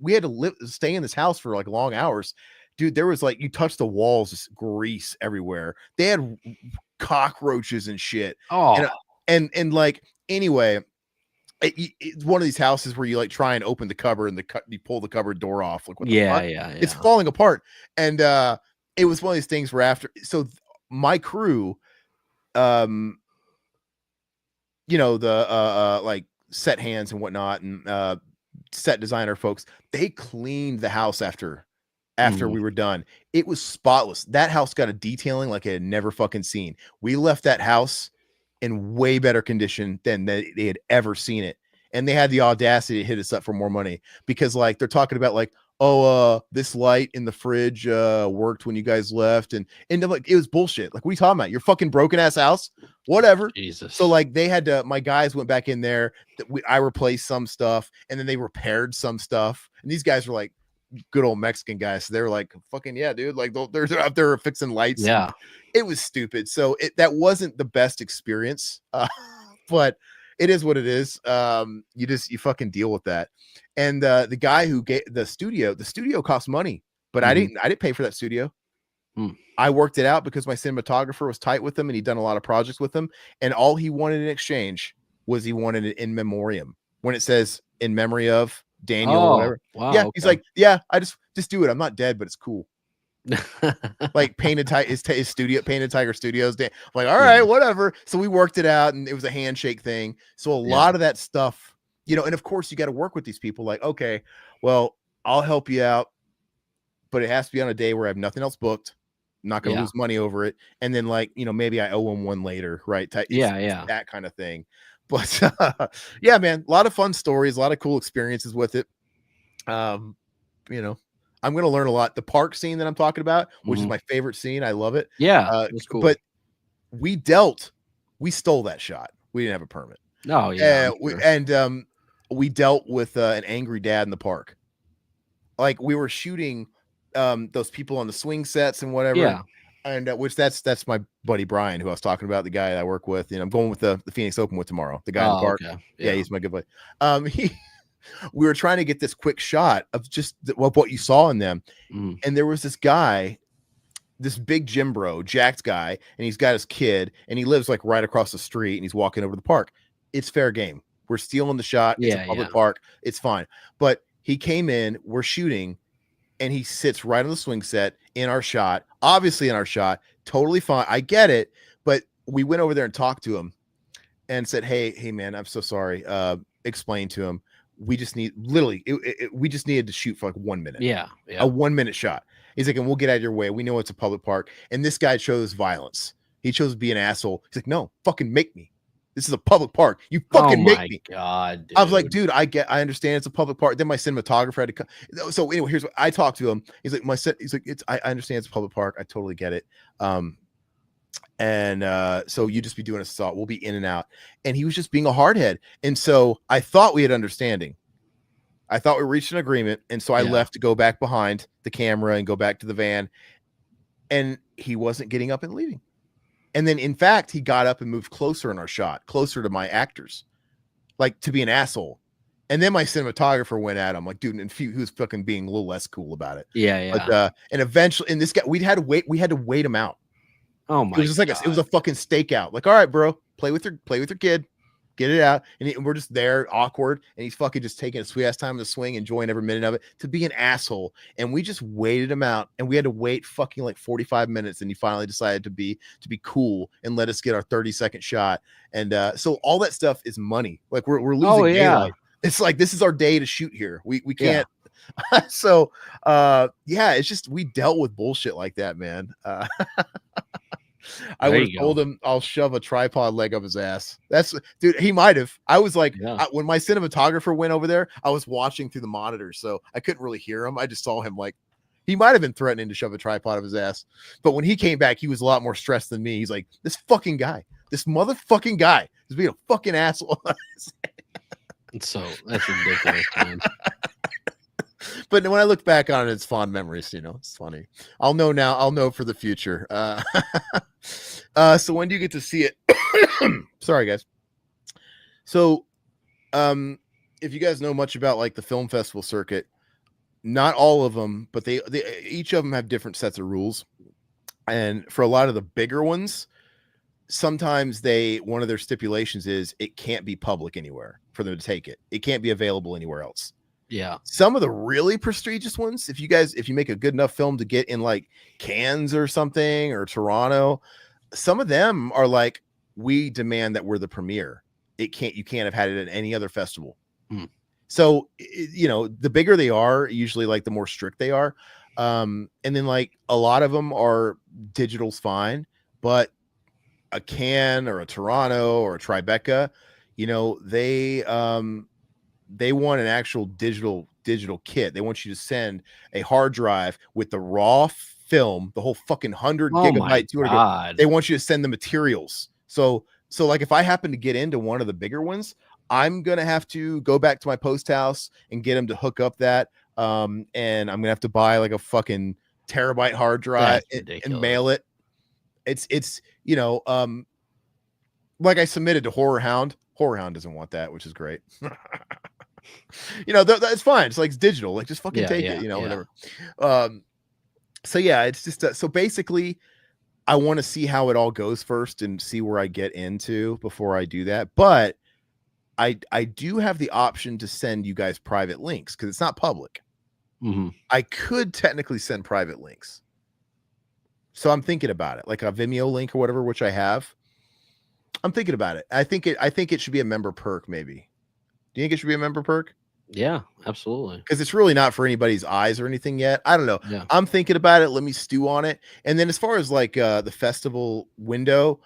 We had to stay in this house for like long hours. Dude, there was like, you touch the walls, just grease everywhere. They had cockroaches and shit. Oh, and like, anyway, it's one of these houses where you like try and open the cupboard and you pull the cupboard door off. Like, what the fuck? It's falling apart. And it was one of these things where my crew, you know, the like set hands and whatnot, and set designer folks, they cleaned the house after we were done. It was spotless. That house got a detailing like I had never fucking seen. We left that house in way better condition than they had ever seen it. And they had the audacity to hit us up for more money because like they're talking about like, oh, this light in the fridge worked when you guys left. And like, it was bullshit. Like, what are you talking about? Your fucking broken ass house? Whatever. Jesus. So like they had to, my guys went back in there. I replaced some stuff, and then they repaired some stuff. And these guys were like good old Mexican guys. So they're like, fucking yeah, dude. Like they're out there fixing lights. Yeah. It was stupid. So that wasn't the best experience, but it is what it is. You fucking deal with that. And the guy who gave the studio cost money, but I didn't pay for that studio. I worked it out because my cinematographer was tight with him, and he'd done a lot of projects with him. And all he wanted in exchange was he wanted it in memoriam, when it says in memory of Daniel or whatever. Wow, yeah. Okay. He's like, yeah, I just do it. I'm not dead, but it's cool. Like his studio, Painted Tiger Studios. I'm like, all right, whatever. So we worked it out, and it was a handshake thing. So a lot of that stuff, you know, and of course you got to work with these people. Like, okay, well, I'll help you out, but it has to be on a day where I have nothing else booked. I'm not going to lose money over it. And then like, you know, maybe I owe him one later, right? It's that kind of thing. But yeah, man, a lot of fun stories, a lot of cool experiences with it. You know, I'm going to learn a lot. The park scene that I'm talking about, which is my favorite scene. I love it. Yeah. It's cool. But we stole that shot. We didn't have a permit. No. Yeah. We dealt with an angry dad in the park. Like, we were shooting those people on the swing sets and whatever. Yeah. And which that's my buddy Brian, who I was talking about, the guy I work with. And I'm going with the Phoenix Open with tomorrow. The guy in the park. Okay. Yeah, he's my good buddy. We were trying to get this quick shot of just what you saw in them. And there was this guy, this big gym bro, jacked guy, and he's got his kid, and he lives like right across the street, and he's walking over to the park. It's fair game. We're stealing the shot. It's a public park. It's fine. But he came in, we're shooting, and he sits right on the swing set in our shot, obviously in our shot, totally fine. I get it. But we went over there and talked to him and said, hey man, I'm so sorry. Explain to him. We just need we just needed to shoot for like 1 minute. Yeah. A 1 minute shot. He's like, and we'll get out of your way. We know it's a public park. And this guy chose violence. He chose to be an asshole. He's like, no, fucking make me. This is a public park. You fucking make me. God, dude. I was like, dude, I understand it's a public park. Then my cinematographer had to come. So anyway, here's what I talked to him. He's like, I understand it's a public park. I totally get it. So you just be doing assault. We'll be in and out. And he was just being a hardhead. And so I thought we had understanding. I thought we reached an agreement. And so I left to go back behind the camera and go back to the van. And he wasn't getting up and leaving. And then, in fact, he got up and moved closer in our shot, closer to my actors, like to be an asshole. And then my cinematographer went at him, like, dude, and he was fucking being a little less cool about it. Yeah. But and eventually, and this guy, we had to wait him out. Oh my! It was just like it was a fucking stakeout. Like, all right, bro, play with your kid, get it out. And we're just there, awkward, and he's fucking just taking a sweet ass time to swing, enjoying every minute of it, to be an asshole. And we just waited him out, and we had to wait fucking like 45 minutes, and he finally decided to be cool and let us get our 30-second shot. And so all that stuff is money. Like we're losing daylight. It's like, this is our day to shoot here. We can't. So it's just, we dealt with bullshit like that, man. I would have told him I'll shove a tripod leg up his ass. That's, dude, he might have. I was like, when my cinematographer went over there, I was watching through the monitor, so I couldn't really hear him. I just saw him, like, he might have been threatening to shove a tripod up his ass. But when he came back, he was a lot more stressed than me. He's like, this motherfucking guy is being a fucking asshole. So that's ridiculous, man. But when I look back on it, it's fond memories. It's funny. I'll know now. I'll know for the future. So when do you get to see it? Sorry, guys. So, if you guys know much about like the film festival circuit, not all of them, but they each of them have different sets of rules. And for a lot of the bigger ones, sometimes one of their stipulations is it can't be public anywhere for them to take it. It can't be available anywhere else. Yeah. Some of the really prestigious ones, if you make a good enough film to get in like Cannes or something, or Toronto, some of them are like, we demand that we're the premiere. You can't have had it at any other festival. So, the bigger they are, usually like the more strict they are. And then like a lot of them are digital's fine, but a Cannes or a Toronto or a Tribeca, they want an actual digital kit. They want you to send a hard drive with the raw film, the whole fucking 100 gigabyte, 200. They want you to send the materials. So like if I happen to get into one of the bigger ones, I'm gonna have to go back to my post house and get them to hook up that. And I'm gonna have to buy like a fucking terabyte hard drive and mail it. It's like I submitted to Horror Hound. Horror Hound doesn't want that, which is great. That's fine. It's like, it's digital. Like, just fucking take it, whatever. So yeah, it's just so basically, I want to see how it all goes first and see where I get into before I do that. But I do have the option to send you guys private links because it's not public. I could technically send private links. So I'm thinking about it, like a Vimeo link or whatever, which I have. I'm thinking about it. I think it should be a member perk, maybe. Do you think it should be a member perk? Yeah, absolutely. Because it's really not for anybody's eyes or anything yet. I don't know. Yeah. I'm thinking about it. Let me stew on it. And then as far as like the festival window,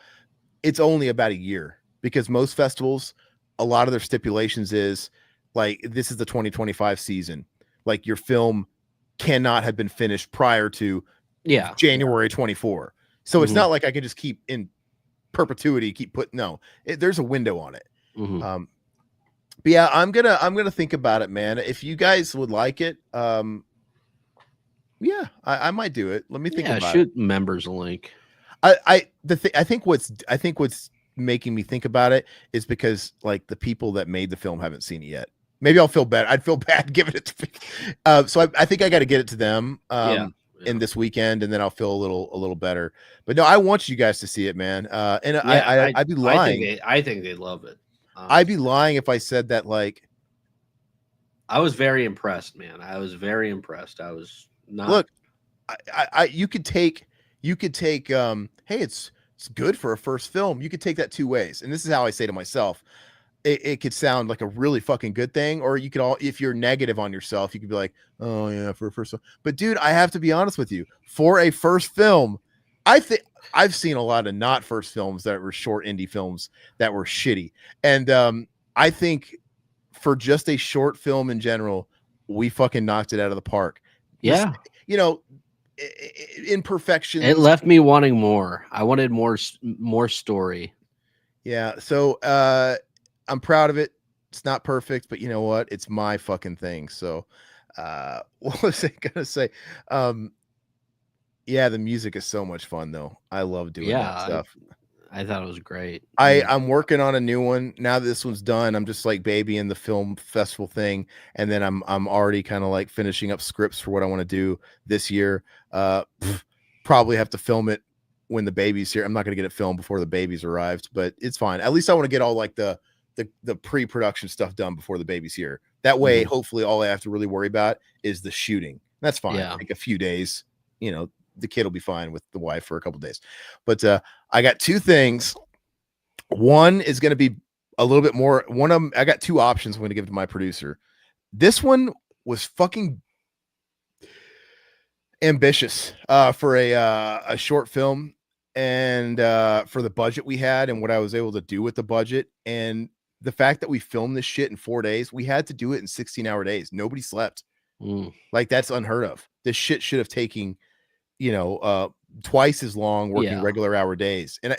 it's only about a year, because most festivals, a lot of their stipulations is like, this is the 2025 season. Like, your film cannot have been finished prior to January 24. So it's not like I can just keep in perpetuity, there's a window on it. But yeah, I'm gonna think about it, man. If you guys would like it, I might do it. Let me think about it. Shoot members a link. I think what's making me think about it is because like the people that made the film haven't seen it yet. Maybe I'll feel bad. I'd feel bad giving it to so I think I got to get it to them in this weekend, and then I'll feel a little better. But no, I want you guys to see it, man. And I'd be lying. I think they love it. I'd be lying if I said that. Like, I was very impressed, man. I was very impressed. I was not. Look, you could take. Hey, it's good for a first film. You could take that two ways, and this is how I say to myself. It could sound like a really fucking good thing, or you could if you're negative on yourself, you could be like, oh yeah, for a first film. But dude, I have to be honest with you. For a first film, I think I've seen a lot of not first films that were short indie films that were shitty. And I think for just a short film in general, we fucking knocked it out of the park. Yeah. Imperfections. It left me wanting more. I wanted more story. Yeah. So I'm proud of it. It's not perfect, but you know what? It's my fucking thing. So what was I gonna say? Yeah, the music is so much fun though. I love doing that Yeah, stuff. I thought it was great. I'm working on a new one now that this one's done. I'm just like babying the film festival thing, and then I'm already kind of like finishing up scripts for what I want to do this year. Probably have to film it when the baby's here. I'm not gonna get it filmed before the baby's arrived, but it's fine. At least I want to get all like the pre-production stuff done before the baby's here. That way, hopefully, all I have to really worry about is the shooting. That's fine. Yeah. Like a few days, the kid will be fine with the wife for a couple days. But I got two things. One is going to be a little bit more. One of them, I got two options I'm going to give to my producer. This one was fucking ambitious for a short film, and for the budget we had and what I was able to do with the budget, and the fact that we filmed this shit in 4 days. We had to do it in 16-hour days. Nobody slept. Like, that's unheard of. This shit should have taken twice as long working regular hour days. And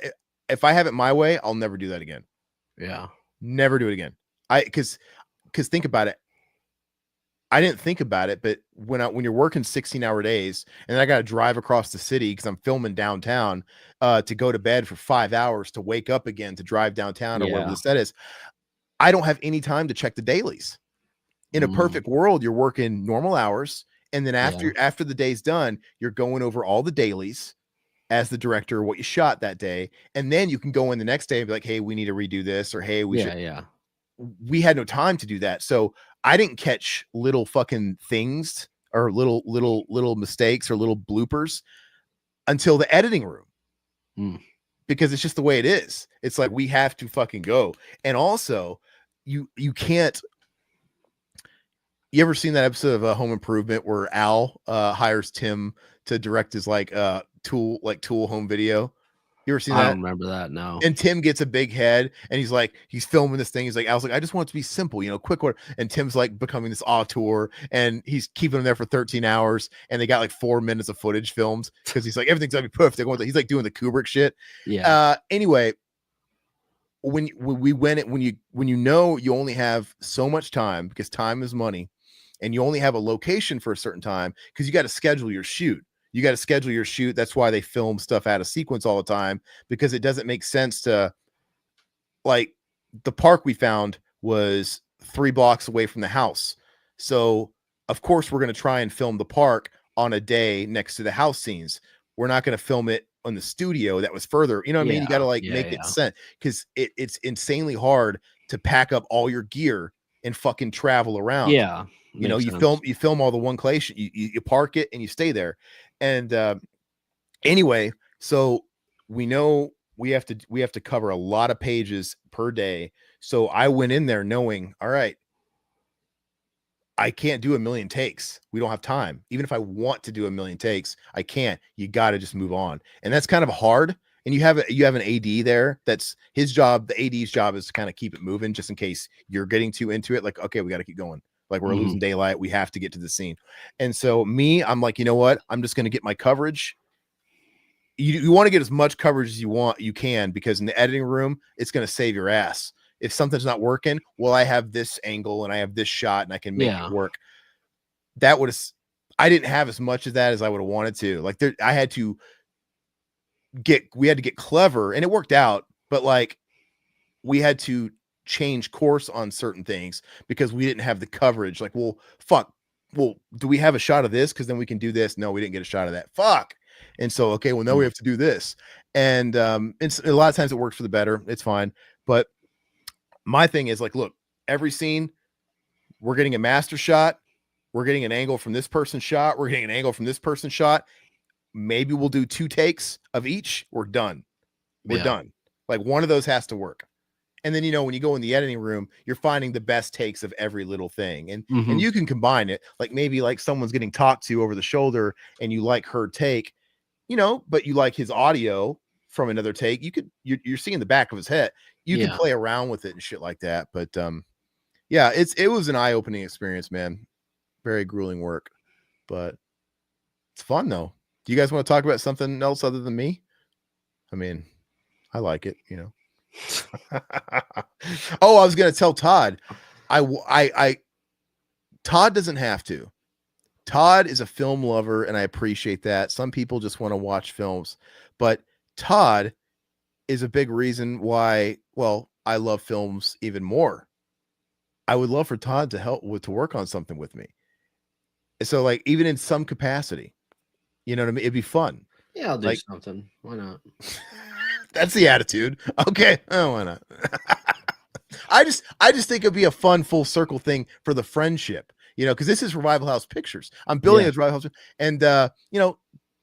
if I have it my way, I'll never do that again. Yeah. Never do it again. Because think about it. I didn't think about it, but when you're working 16-hour days and I got to drive across the city because I'm filming downtown to go to bed for 5 hours to wake up again to drive downtown or whatever the set is, I don't have any time to check the dailies. In a perfect world, you're working normal hours. And then after the day's done, you're going over all the dailies as the director, what you shot that day. And then you can go in the next day and be like, hey, we need to redo this, or hey, we we had no time to do that. So I didn't catch little fucking things or little mistakes or little bloopers until the editing room. Because it's just the way it is. It's like, we have to fucking go. And also you can't. You ever seen that episode of Home Improvement where Al hires Tim to direct his tool home video? You ever seen that? I don't remember that. No. And Tim gets a big head and he's filming this thing. He's like, I just want it to be simple, quick order. And Tim's like becoming this auteur and he's keeping him there for 13 hours. And they got like 4 minutes of footage filmed because he's like, everything's gonna be perfect. He's like doing the Kubrick shit. Yeah. Anyway, when you only have so much time because time is money. And you only have a location for a certain time because you got to schedule your shoot. That's why they film stuff out of sequence all the time, because it doesn't make sense to, like, the park we found was 3 blocks away from the house. So of course we're going to try and film the park on a day next to the house scenes. We're not going to film it on the studio that was further. You know what I mean? You got to make it sense, because it's insanely hard to pack up all your gear and fucking travel around. Yeah. You film all the one place, you park it and you stay there. And anyway, so we know we have to cover a lot of pages per day. So I went in there knowing, all right, I can't do a million takes. We don't have time. Even if I want to do a million takes, I can't. You got to just move on. And that's kind of hard. And you have an AD there. That's his job. The AD's job is to kind of keep it moving, just in case you're getting too into it. Like, okay, we got to keep going. Like, we're losing daylight. We have to get to the scene. And so I'm like, you know what? I'm just going to get my coverage. You want to get as much coverage as you can, because in the editing room, it's going to save your ass. If something's not working, well, I have this angle and I have this shot and I can make it work. I didn't have as much of that as I would have wanted to. Like, we had to get clever, and it worked out, but like, we had to change course on certain things because we didn't have the coverage. Like, well, fuck. Well, do we have a shot of this? Because then we can do this. No, we didn't get a shot of that. Fuck. And so, okay, well, now we have to do this. And it's a lot of times it works for the better. It's fine. But my thing is, like, look, every scene, we're getting a master shot. We're getting an angle from this person's shot. We're getting an angle from this person's shot. Maybe we'll do 2 takes of each. We're done. We're done. Like, one of those has to work. And then, when you go in the editing room, you're finding the best takes of every little thing. And and you can combine it. Like, maybe like someone's getting talked to over the shoulder and you like her take, but you like his audio from another take. You're seeing the back of his head. You can play around with it and shit like that. But it was an eye-opening experience, man. Very grueling work, but it's fun though. Do you guys want to talk about something else other than me? I mean, I like it, Oh, I was gonna tell Todd. Todd doesn't have to, Todd is a film lover, and I appreciate that. Some people just want to watch films, but Todd is a big reason why, well, I love films even more. I would love for Todd to work on something with me. So like even in some capacity, you know what I mean? It'd be fun. Yeah, I'll do Like- something. Why not? That's the attitude. Okay. Oh, why not? I just think it'd be a fun full circle thing for the friendship, you know, because this is Revival House Pictures. I'm building Yeah. a Revival House, and you know,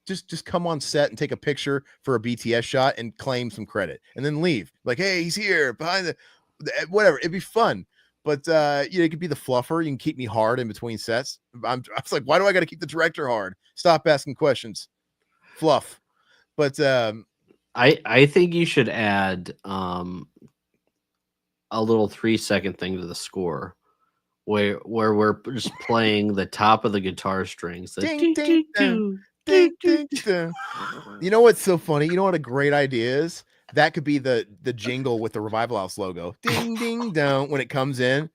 just come on set and take a picture for a BTS shot and claim some credit, and then leave. Like, hey, he's here behind the whatever. It'd be fun. But you know, it could be the fluffer. You can keep me hard in between sets. I was like, why do I got to keep the director hard? Stop asking questions. Fluff. But I think you should add a little 3-second thing to the score where we're just playing the top of the guitar strings. The Ding, ding, ding, ding, ding, ding. You know what's so funny? You know what a great idea is? That could be the jingle with the Revival House logo. Ding ding down when it comes in.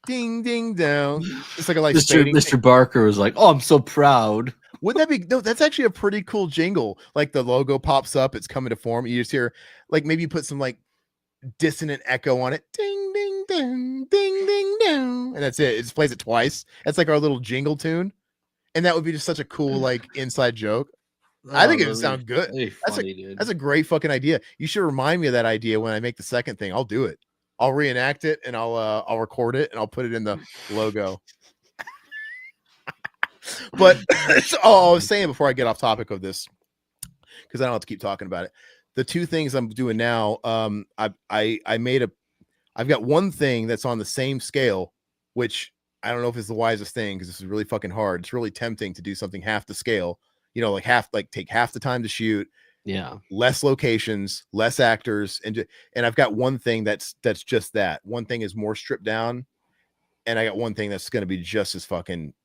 Ding ding down. It's like a like Mr. Barker was like, "Oh, I'm so proud." Wouldn't that be no? That's actually a pretty cool jingle. Like the logo pops up, it's coming to form. You just hear like maybe you put some like dissonant echo on it. Ding ding ding ding ding ding, and that's it. It just plays it twice. That's like our little jingle tune, and that would be just such a cool like inside joke. I think it would sound good. That's a great fucking idea. You should remind me of that idea when I make the second thing. I'll do it. I'll reenact it and I'll record it and I'll put it in the logo. But I was saying before I get off topic of this, because I don't have to keep talking about it. The two things I'm doing now, I've got one thing that's on the same scale, which I don't know if it's the wisest thing because this is really fucking hard. It's really tempting to do something half the scale. You know, like take half the time to shoot. Yeah. Less locations, less actors, and I've got one thing that's just that. One thing is more stripped down, and I got one thing that's going to be just as fucking,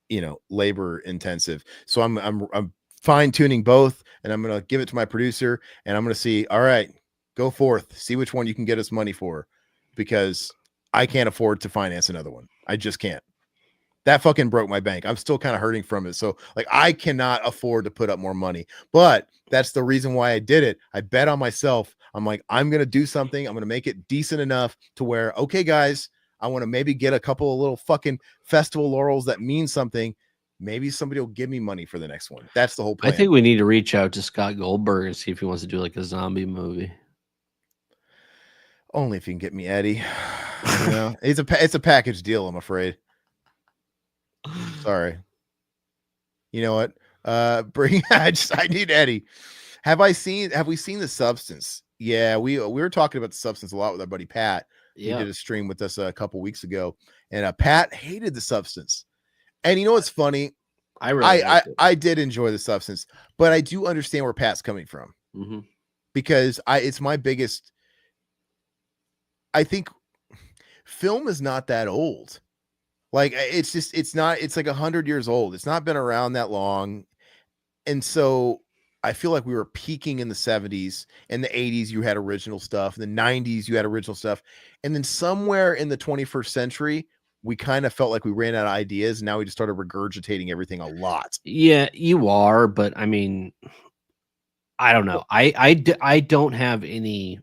you know, labor intensive. So I'm fine tuning both, and I'm going to give it to my producer, and I'm going to see. All right, go forth, see which one you can get us money for, because I can't afford to finance another one. I just can't. That fucking broke my bank. I'm still kind of hurting from it. So like I cannot afford to put up more money, but that's the reason why I did it. I bet on myself. I'm like, I'm going to do something. I'm going to make it decent enough to where, okay, guys, I want to maybe get a couple of little fucking festival laurels that mean something. Maybe somebody will give me money for the next one. That's the whole plan. I think we need to reach out to Scott Goldberg and see if he wants to do like a zombie movie. Only if you can get me Eddie. You know, it's a package deal, I'm afraid. Sorry. You know what? I need Eddie. Have we seen The Substance? Yeah, we were talking about The Substance a lot with our buddy Pat. Yeah. He did a stream with us a couple weeks ago, and Pat hated The Substance. And you know what's funny? I did enjoy The Substance, but I do understand where Pat's coming from. Mm-hmm. Because it's my biggest. I think film is not that old. Like it's like 100 years old. It's not been around that long. And so I feel like we were peaking in the 70s. In the 80s, you had original stuff. In the 90s, you had original stuff. And then somewhere in the 21st century, we kind of felt like we ran out of ideas. And now we just started regurgitating everything a lot. Yeah, you are. But I mean, I don't know. I don't have any,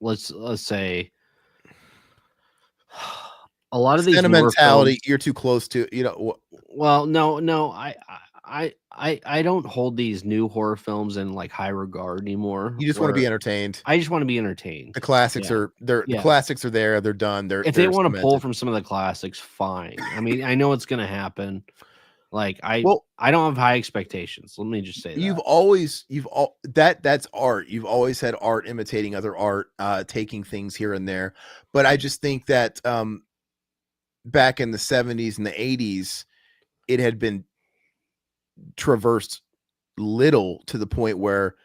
let's say, a lot of these sentimentality you're too close to, you know. Well, no, I don't hold these new horror films in like high regard anymore. You just want to be entertained. I just want to be entertained. The classics are there. The classics are there. They're done. If they want to pull from some of the classics, fine. I mean, I know it's going to happen. Like I don't have high expectations. Let me just say that. That's art. You've always had art imitating other art, taking things here and there. But I just think that back in the 70s and the 80s, it had been traversed little to the point where,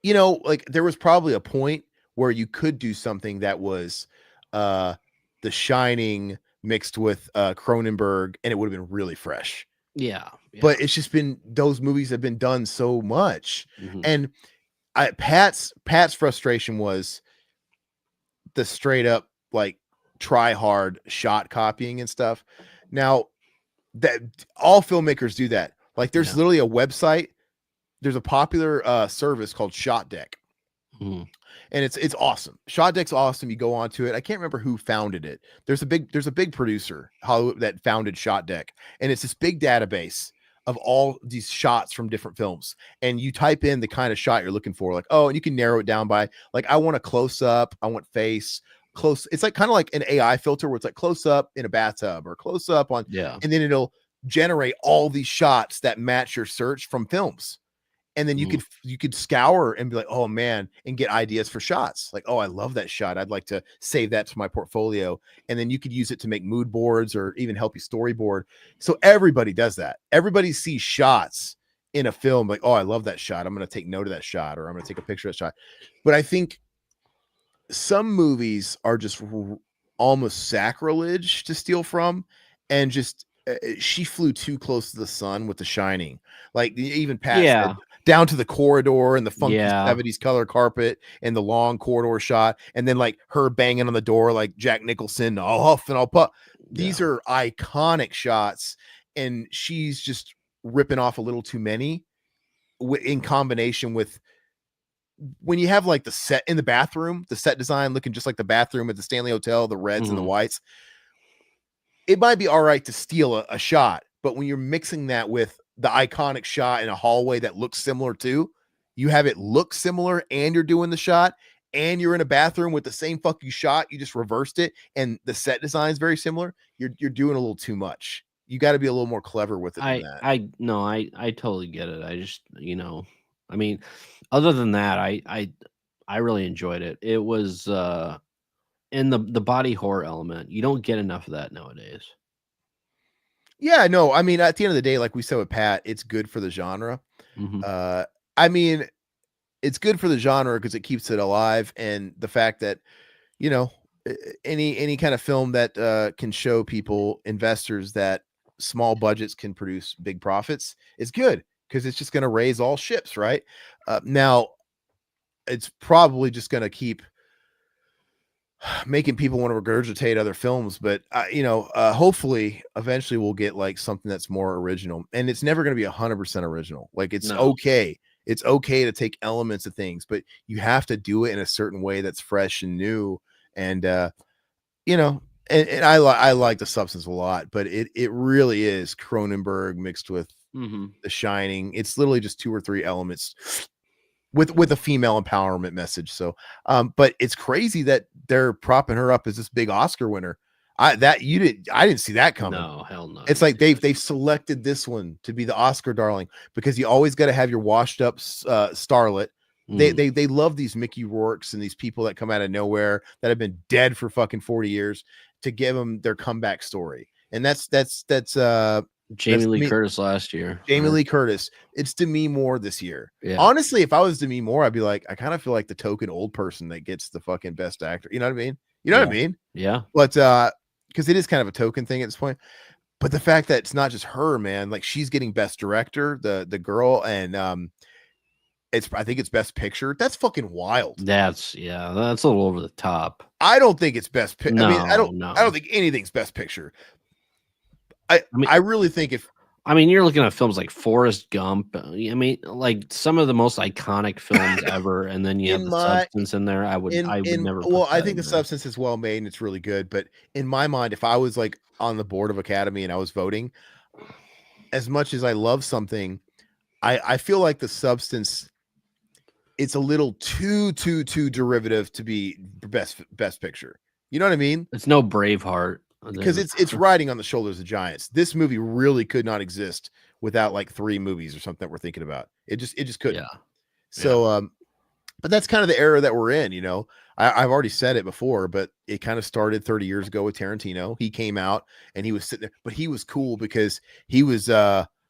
you know, like there was probably a point where you could do something that was The Shining mixed with Cronenberg, and it would have been really fresh. Yeah. But it's just been, those movies have been done so much. Mm-hmm. And Pat's frustration was the straight up like try hard shot copying and stuff. Now That all filmmakers do that. Like there's Yeah. literally a website. There's a popular service called Shot Deck. Mhm. And it's awesome. Shot Deck's awesome. You go onto it. I can't remember who founded it. There's a big producer Hollywood that founded Shot Deck, and it's this big database of all these shots from different films. And you type in the kind of shot you're looking for, like, oh, and you can narrow it down by like, I want a close up, I want face close. It's like kind of like an AI filter where it's like close up in a bathtub or close up on, and then it'll generate all these shots that match your search from films. And then you could scour and be like, oh man, and get ideas for shots. Like, oh, I love that shot. I'd like to save that to my portfolio. And then you could use it to make mood boards or even help you storyboard. So everybody does that. Everybody sees shots in a film like, oh, I love that shot. I'm going to take note of that shot, or I'm going to take a picture of that shot. But I think some movies are just almost sacrilege to steal from, and just she flew too close to the sun with The Shining. Like even Pat said, down to the corridor and the funky 70s color carpet and the long corridor shot, and then like her banging on the door like Jack Nicholson, I'll huff and I'll puff. These are iconic shots, and she's just ripping off a little too many in combination with when you have like the set in the bathroom, the set design looking just like the bathroom at the Stanley Hotel, the reds and the whites. It might be all right to steal a shot, but when you're mixing that with the iconic shot in a hallway that looks similar to, you have it look similar and you're doing the shot, and you're in a bathroom with the same fucking shot, you just reversed it, and the set design is very similar. You're doing a little too much. You got to be a little more clever with it than that. I totally get it. I just, I mean, other than that, I really enjoyed it. It was and the body horror element. You don't get enough of that nowadays. Yeah, no, I mean, at the end of the day, like we said with Pat, it's good for the genre. I mean, it's good for the genre because it keeps it alive, and the fact that, any kind of film that can show people, investors, that small budgets can produce big profits is good, because it's just going to raise all ships, right? Now, it's probably just going to keep making people want to regurgitate other films, but hopefully eventually we'll get like something that's more original, and it's never going to be 100% original. Like it's okay to take elements of things, but you have to do it in a certain way that's fresh and new. And and I like The Substance a lot, but it really is Cronenberg mixed with The Shining. It's literally just 2 or 3 elements with a female empowerment message. So, but it's crazy that they're propping her up as this big Oscar winner. I didn't see that coming. No, hell no. It's like they've selected this one to be the Oscar darling, because you always got to have your washed up starlet. They love these Mickey Rourkes and these people that come out of nowhere that have been dead for fucking 40 years to give them their comeback story. And that's Jamie Lee Curtis last year. Jamie Lee Curtis. It's Demi Moore this year. Yeah. Honestly, if I was Demi Moore, I'd be like, I kind of feel like the token old person that gets the fucking best actor. You know what I mean? What I mean? Yeah. But because it is kind of a token thing at this point. But the fact that it's not just her, man, like she's getting best director, the girl, and I think it's best picture. That's fucking wild. That's a little over the top. I don't think it's best picture. No, I don't think anything's best picture. I really think you're looking at films like Forrest Gump. I mean, like some of the most iconic films ever, and then you have The Substance in there. I would never. Well, I think The Substance is well made and it's really good. But in my mind, if I was like on the board of Academy and I was voting, as much as I love something, I feel like The Substance, it's a little too derivative to be best picture. You know what I mean? It's no Braveheart. Because it's riding on the shoulders of giants. This movie really could not exist without like 3 movies or something that we're thinking about. It just couldn't. Yeah. So, but that's kind of the era that we're in. I've already said it before, but it kind of started 30 years ago with Tarantino. He came out and he was sitting there, but he was cool because he was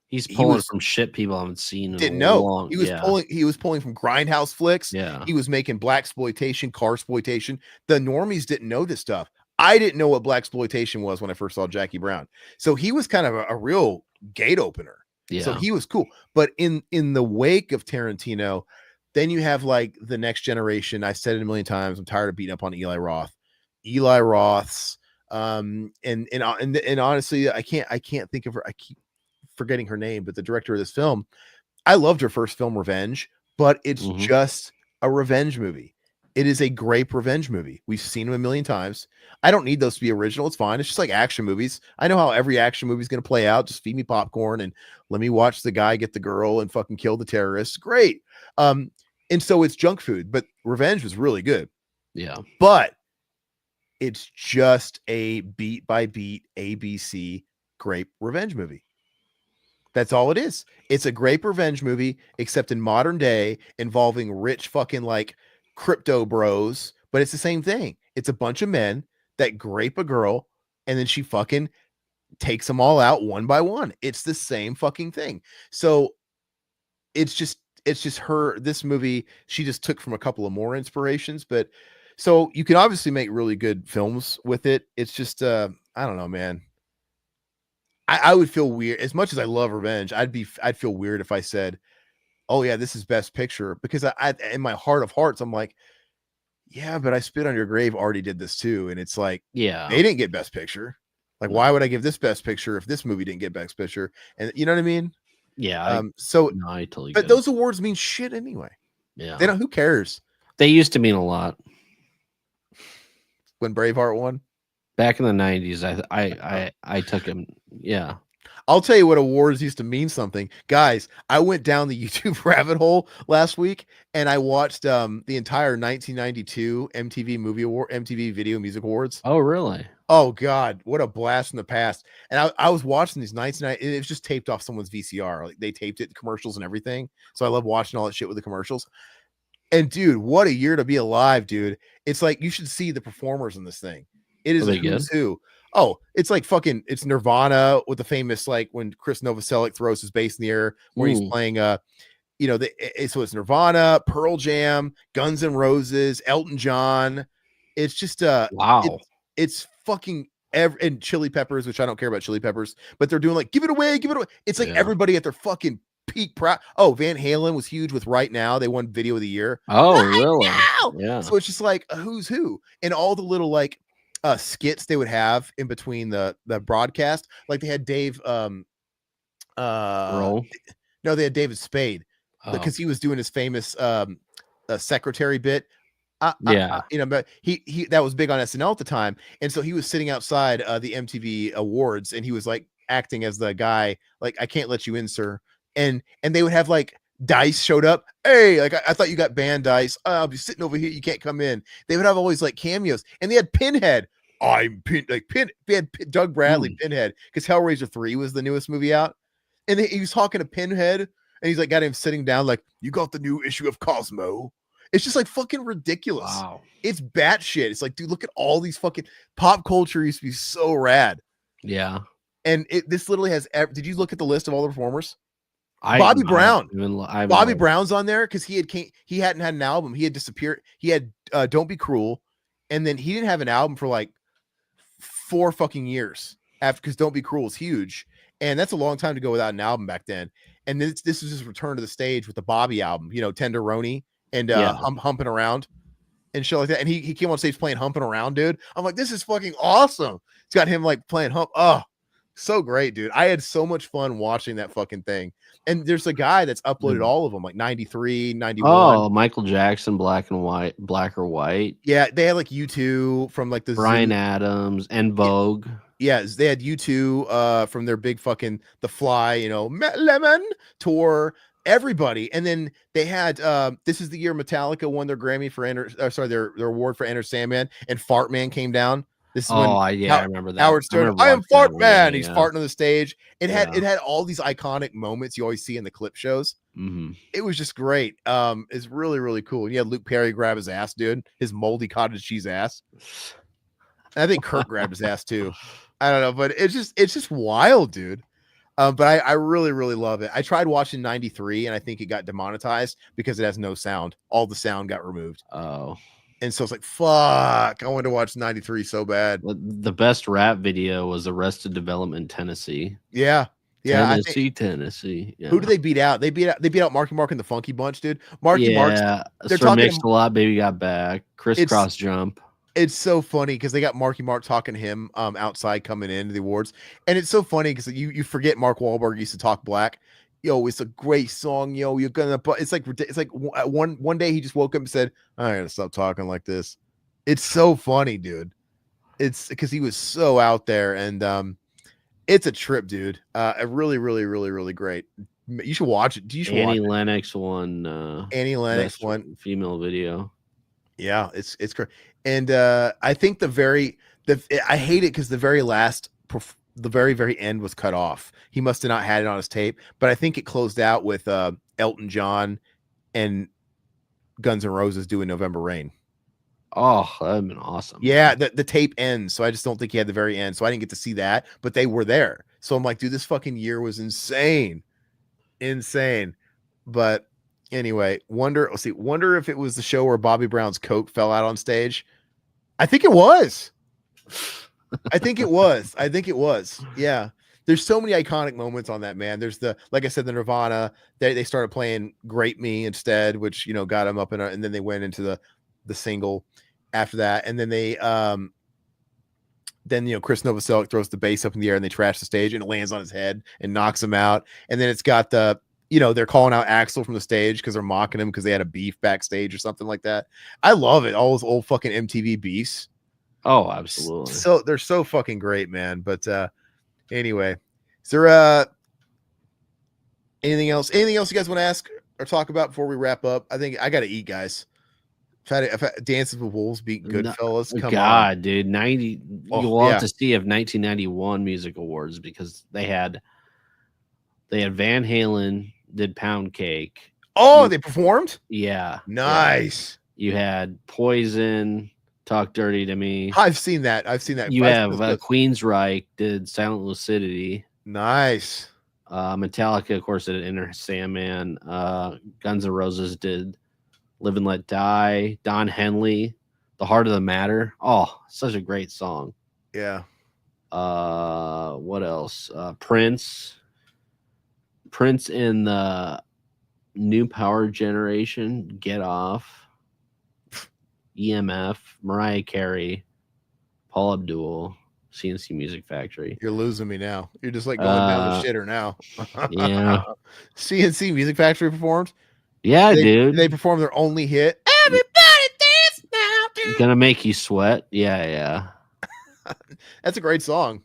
he's pulling from shit people haven't seen. Didn't know he was pulling from grindhouse flicks. Yeah, he was making blaxploitation, carsploitation. The normies didn't know this stuff. I didn't know what blaxploitation was when I first saw Jackie Brown. So he was kind of a real gate opener. Yeah. So he was cool. But in the wake of Tarantino, then you have like the next generation. I said it a million times. I'm tired of beating up on Eli Roth. Eli Roth's And honestly, I can't think of her. I keep forgetting her name, but the director of this film, I loved her first film, Revenge, but it's just a revenge movie. It is a great revenge movie. We've seen them a million times. I don't need those to be original. It's fine. It's just like action movies. I know how every action movie is going to play out. Just feed me popcorn and let me watch the guy get the girl and fucking kill the terrorists. Great. And so it's junk food, but Revenge was really good. Yeah. But it's just a beat by beat ABC grape revenge movie. That's all it is. It's a grape revenge movie, except in modern day, involving rich fucking like crypto bros, but it's the same thing. It's a bunch of men that grape a girl and then she fucking takes them all out one by one. It's the same fucking thing. So it's just her, this movie, she just took from a couple of more inspirations, but so you can obviously make really good films with it. It's just I don't know, man. I would feel weird. As much as I love Revenge, I'd feel weird if I said, oh yeah, this is Best Picture, because I in my heart of hearts, I'm like, yeah, but I Spit on Your Grave already did this too. And it's like, yeah, they didn't get Best Picture. Like, why would I give this Best Picture if this movie didn't get Best Picture? And you know what I mean? Yeah. I totally but those awards mean shit anyway. Yeah. They don't, who cares? They used to mean a lot. When Braveheart won? Back in the 90s, I took him. Yeah. I'll tell you what awards used to mean something. Guys, I went down the YouTube rabbit hole last week and I watched the entire 1992 MTV Video Music Awards. Oh, really? Oh God, what a blast from the past. And I was watching these 1990, it was just taped off someone's VCR. Like they taped it, commercials and everything. So I love watching all that shit with the commercials. And dude, what a year to be alive, dude. It's like you should see the performers in this thing. It is a who's who. Oh, it's like fucking, it's Nirvana with the famous, like when Chris Novoselic throws his bass in the air where he's playing you know, so it's Nirvana, Pearl Jam, Guns N' Roses, Elton John. It's just wow. It's fucking and Chili Peppers, which I don't care about Chili Peppers, but they're doing like give it away. It's like everybody at their fucking peak Oh, Van Halen was huge with Right Now. They won Video of the Year. Oh, really? Now! Yeah. So it's just like a who's who, and all the little like skits they would have in between the broadcast. Like they had Dave Roll? No, they had David Spade because he was doing his famous secretary bit. You know, but he that was big on SNL at the time, and so he was sitting outside the MTV Awards, and he was like acting as the guy, like, I can't let you in, sir. And they would have like Dice showed up. Hey, like I thought you got banned, Dice. I'll be sitting over here. You can't come in. They would have always like cameos, and they had Pinhead. I'm Pin. They had Doug Bradley, Pinhead, because Hellraiser 3 was the newest movie out, and he was talking to Pinhead, and he's like got him sitting down, like, you got the new issue of Cosmo. It's just like fucking ridiculous. Wow. It's batshit. It's like, dude, look at all these fucking pop culture used to be so rad. Yeah. And this literally has. Did you look at the list of all the performers? Bobby Brown. Bobby Brown's on there because he hadn't had an album. He had disappeared. He had Don't Be Cruel, and then he didn't have an album for like 4 fucking years after, because Don't Be Cruel is huge, and that's a long time to go without an album back then. And this is his return to the stage with the Bobby album, you know, Tenderoni and Humping Around and shit like that. And he came on stage playing Humping Around, dude. I'm like, this is fucking awesome. It's got him like playing Hump. Oh, so great, dude. I had so much fun watching that fucking thing. And there's a guy that's uploaded all of them, like 93, 91. Oh, Michael Jackson, Black or White. Yeah, they had like U2 from like the Bryan Adams and Vogue. Yeah, they had U2 from their big fucking The Fly, you know, Lemon tour. Everybody. And then they had this is the year Metallica won their Grammy for their award for Enter Sandman, and Fart Man came down. This is I remember that. Howard Stern, I am Fart Man. He's farting on the stage. It had all these iconic moments you always see in the clip shows. Mm-hmm. It was just great. It's really, really cool. And you had Luke Perry grab his ass, dude, his moldy cottage cheese ass. And I think Kurt grabbed his ass too. I don't know, but it's just wild, dude. But I really, really love it. I tried watching 93 and I think it got demonetized because it has no sound. All the sound got removed. Oh. And so it's like, fuck, I wanted to watch 93 so bad. The best rap video was Arrested Development, Tennessee. Yeah. Yeah. Tennessee. Yeah. Who do they beat out? They beat out Marky Mark and the Funky Bunch, dude. Marky Mark. They're talking Mixed a Lot, Baby Got Back, Crisscross Jump. It's so funny because they got Marky Mark talking to him outside coming into the awards, and it's so funny because you forget Mark Wahlberg used to talk black. Yo, it's a great song. Yo, you're gonna. But it's like one day he just woke up and said, "I gotta stop talking like this." It's so funny, dude. It's because he was so out there, and it's a trip, dude. A really, really, really, really great. You should watch it. You should watch Annie it. Lennox won. Annie Lennox best won. female video. Yeah, it's great. And I think I hate it because the very very end was cut off. He must have not had it on his tape, but I think it closed out with Elton John and Guns N' Roses doing November Rain. Oh, that'd been awesome. Yeah, the tape ends, so I just don't think he had the very end, so I didn't get to see that, but they were there. So I'm like, dude, this fucking year was insane. But anyway, wonder if it was the show where Bobby Brown's coat fell out on stage. I think it was. Yeah. There's so many iconic moments on that, man. There's like I said, the Nirvana, they started playing Great Me instead, which, got them up and then they went into the single after that. And then Chris Novoselic throws the bass up in the air and they trash the stage and it lands on his head and knocks him out. And then it's got they're calling out Axl from the stage because they're mocking him because they had a beef backstage or something like that. I love it. All those old fucking MTV beefs. Oh, absolutely. So they're so fucking great, man. But anyway, is there anything else you guys want to ask or talk about before we wrap up? I think I got to eat, guys. I've had Dances with Wolves beat Goodfellas. Come on, dude. 90. You'll have to see if 1991 Music Awards because they had Van Halen did Pound Cake. Oh, they performed? Yeah. Nice. Yeah. You had Poison, Talk Dirty to Me. I've seen that. You have Queensryche did Silent Lucidity. Nice. Metallica, of course, did Enter Sandman. Guns N' Roses did Live and Let Die. Don Henley, The Heart of the Matter. Oh, such a great song. Yeah. What else? Prince in the New Power Generation, Get Off, EMF, Mariah Carey, Paul Abdul, CNC Music Factory. You're losing me now. You're just like going down the shitter now. Yeah. CNC Music Factory performed? Yeah, dude. They performed their only hit. Everybody dance now, dude. Gonna Make You Sweat. Yeah. That's a great song.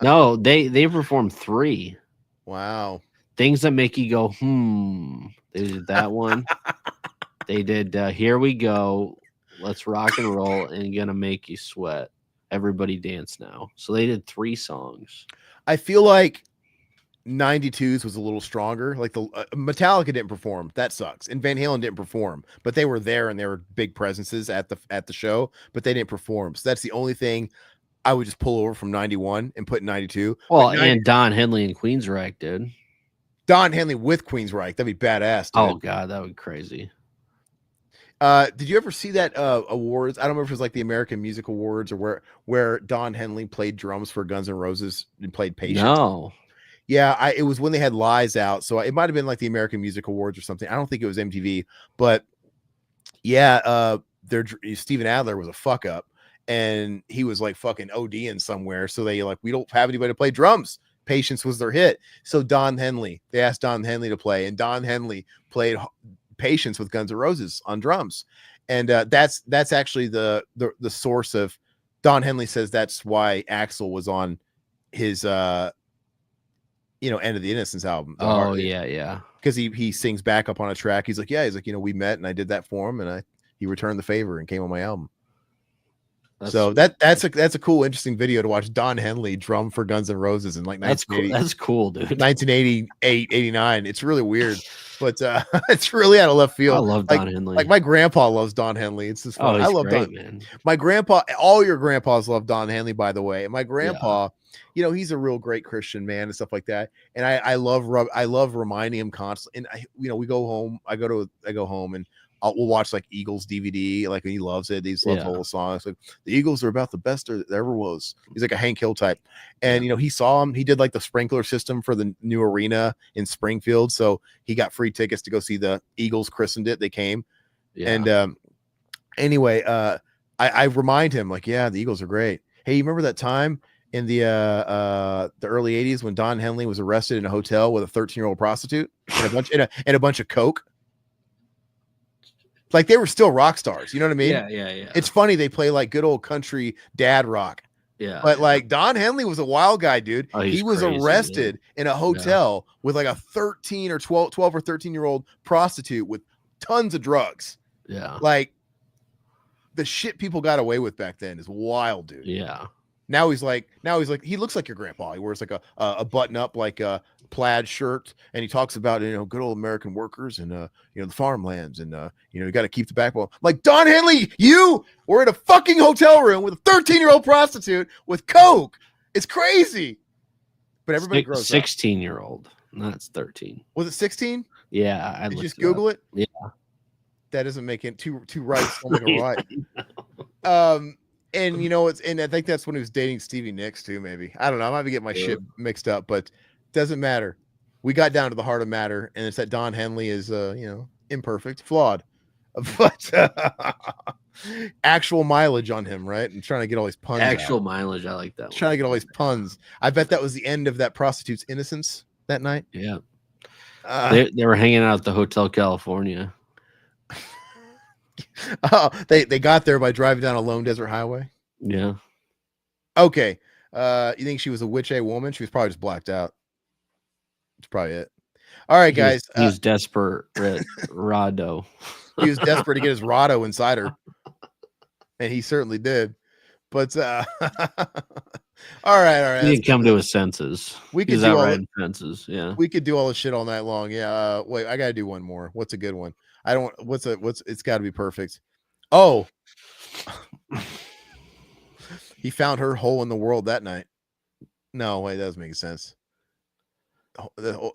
No, they performed 3. Wow. Things That Make You Go, They did that one. They did Here We Go, Let's Rock and Roll, and Gonna Make You Sweat. Everybody Dance Now. So they did 3 songs. I feel like 92's was a little stronger. Like the Metallica didn't perform. That sucks. And Van Halen didn't perform, but they were there and they were big presences at the show, but they didn't perform. So that's the only thing I would just pull over from 91 and put 92. Well, and Don Henley and Queensryche, dude. Don Henley with Queensryche. That'd be badass. Dude. Oh God, that would be crazy. Did you ever see that awards? I don't remember if it was like the American Music Awards or where Don Henley played drums for Guns N' Roses and played Patience. No. Yeah, it was when they had Lies out, so it might have been like the American Music Awards or something. I don't think it was MTV, but yeah, Steven Adler was a fuck up, and he was like fucking ODing somewhere. So we don't have anybody to play drums. Patience was their hit. So they asked Don Henley to play, and Don Henley played Patience with Guns N' Roses on drums, and that's actually the source of Don Henley says that's why Axl was on his End of the Innocence album. Oh yeah. Because he sings back up on a track. He's like, we met and I did that for him and he returned the favor and came on my album. That's a cool, interesting video to watch. Don Henley drum for Guns N' Roses in like 1980. That's cool, dude. 1988, 89. It's really weird, but it's really out of left field. I love Don Henley. Like my grandpa loves Don Henley. It's just fun. I love great, Don. Man. My grandpa, all your grandpas love Don Henley, by the way. And my grandpa, he's a real great Christian man and stuff like that. And I love reminding him constantly. And we go home. I go home and we'll watch like Eagles DVD, like he loves it. He loves the whole songs. Like the Eagles are about the best there ever was. He's like a Hank Hill type, and he saw him. He did like the sprinkler system for the new arena in Springfield, so he got free tickets to go see the Eagles. Christened it. They came, and anyway, I remind him like, yeah, the Eagles are great. Hey, you remember that time in the early 80s when Don Henley was arrested in a hotel with a 13-year-old prostitute and a bunch of coke? Like they were still rock stars, you know what I mean? Yeah. It's funny they play like good old country dad rock. Yeah. But like Don Henley was a wild guy, dude. Oh, he was crazy, arrested in a hotel with like a 13 or 12 or 13-year-old prostitute with tons of drugs. Yeah. Like the shit people got away with back then is wild, dude. Yeah. Now he's like he looks like your grandpa. He wears like a button up like a plaid shirt, and he talks about good old American workers and the farmlands and you got to keep the backbone. Like Don Henley, you were in a fucking hotel room with a 13-year-old prostitute with coke. It's crazy. But everybody grows up. 16-year-old. That's 13. Was it 16? Yeah, I Did you just Google it? Yeah. That doesn't make it two rights don't make a right. And and I think that's when he was dating Stevie Nicks too, maybe. I don't know. I might be getting my shit mixed up, but doesn't matter. We got down to the heart of matter, and it's that Don Henley is imperfect, flawed. But actual mileage on him, right? I'm trying to get all these puns. Actual mileage, I like that. Trying to get all these puns. I bet that was the end of that prostitute's innocence that night. Yeah. They were hanging out at the Hotel California. Oh, they got there by driving down a lone desert highway. Yeah. Okay. You think she was a witch, a woman? She was probably just blacked out. That's probably it. All right, guys. He was desperate, Rado. He was desperate to get his Rado inside her, and he certainly did. But all right. He didn't come to his senses. We could He's do outright senses. Yeah. We could do all this shit all night long. Yeah. Wait, I gotta do one more. What's a good one? I don't. It's got to be perfect. Oh, he found her hole in the world that night. No, wait, that doesn't make sense. Give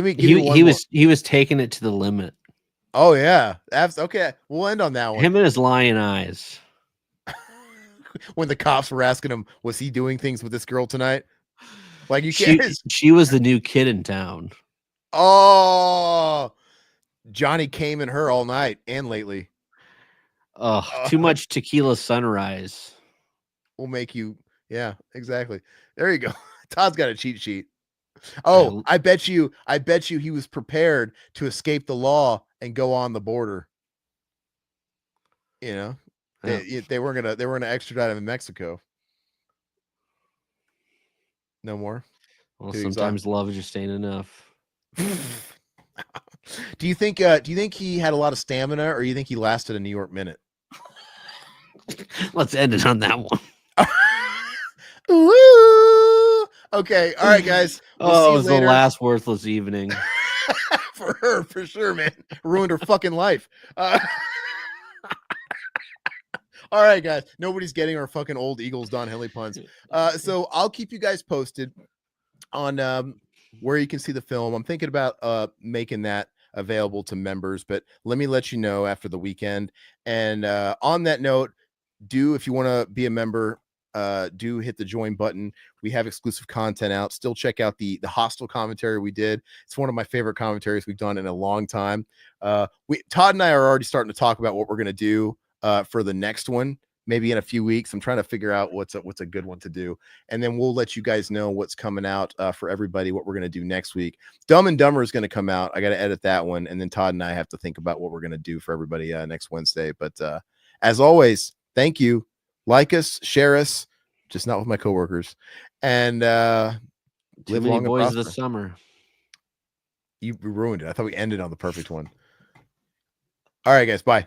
me he was taking it to the limit. Oh yeah, okay. We'll end on that one. Him and his lion eyes. When the cops were asking him, was he doing things with this girl tonight? Like you can't. She was the new kid in town. Oh, Johnny came in her all night and lately. Too much tequila sunrise will make you. Yeah, exactly. There you go. Todd's got a cheat sheet. Oh, I bet you he was prepared to escape the law and go on the border. They weren't gonna extradite him in Mexico. No more. Well, sometimes love just ain't enough. Do you think he had a lot of stamina, or you think he lasted a New York minute? Let's end it on that one. Woo! Okay, all right, guys. It was the last worthless evening for her, for sure, man. Ruined her fucking life. All right, guys. Nobody's getting our fucking old Eagles Don Henley puns. So I'll keep you guys posted on where you can see the film. I'm thinking about making that available to members, but let me let you know after the weekend. And on that note, if you want to be a member, do hit the join button. We have exclusive content out. Still check out the Hostile commentary we did. It's one of my favorite commentaries we've done in a long time. Todd and I are already starting to talk about what we're going to do for the next one, maybe in a few weeks. I'm trying to figure out what's a good one to do, and then we'll let you guys know what's coming out for everybody, what we're going to do next week. Dumb and Dumber is going to come out. I got to edit that one, and then Todd and I have to think about what we're going to do for everybody next Wednesday. But as always, thank you. Like us, share us, just not with my coworkers, and live long and boys prosper. this summer. You ruined it. I thought we ended on the perfect one. All right, guys. Bye.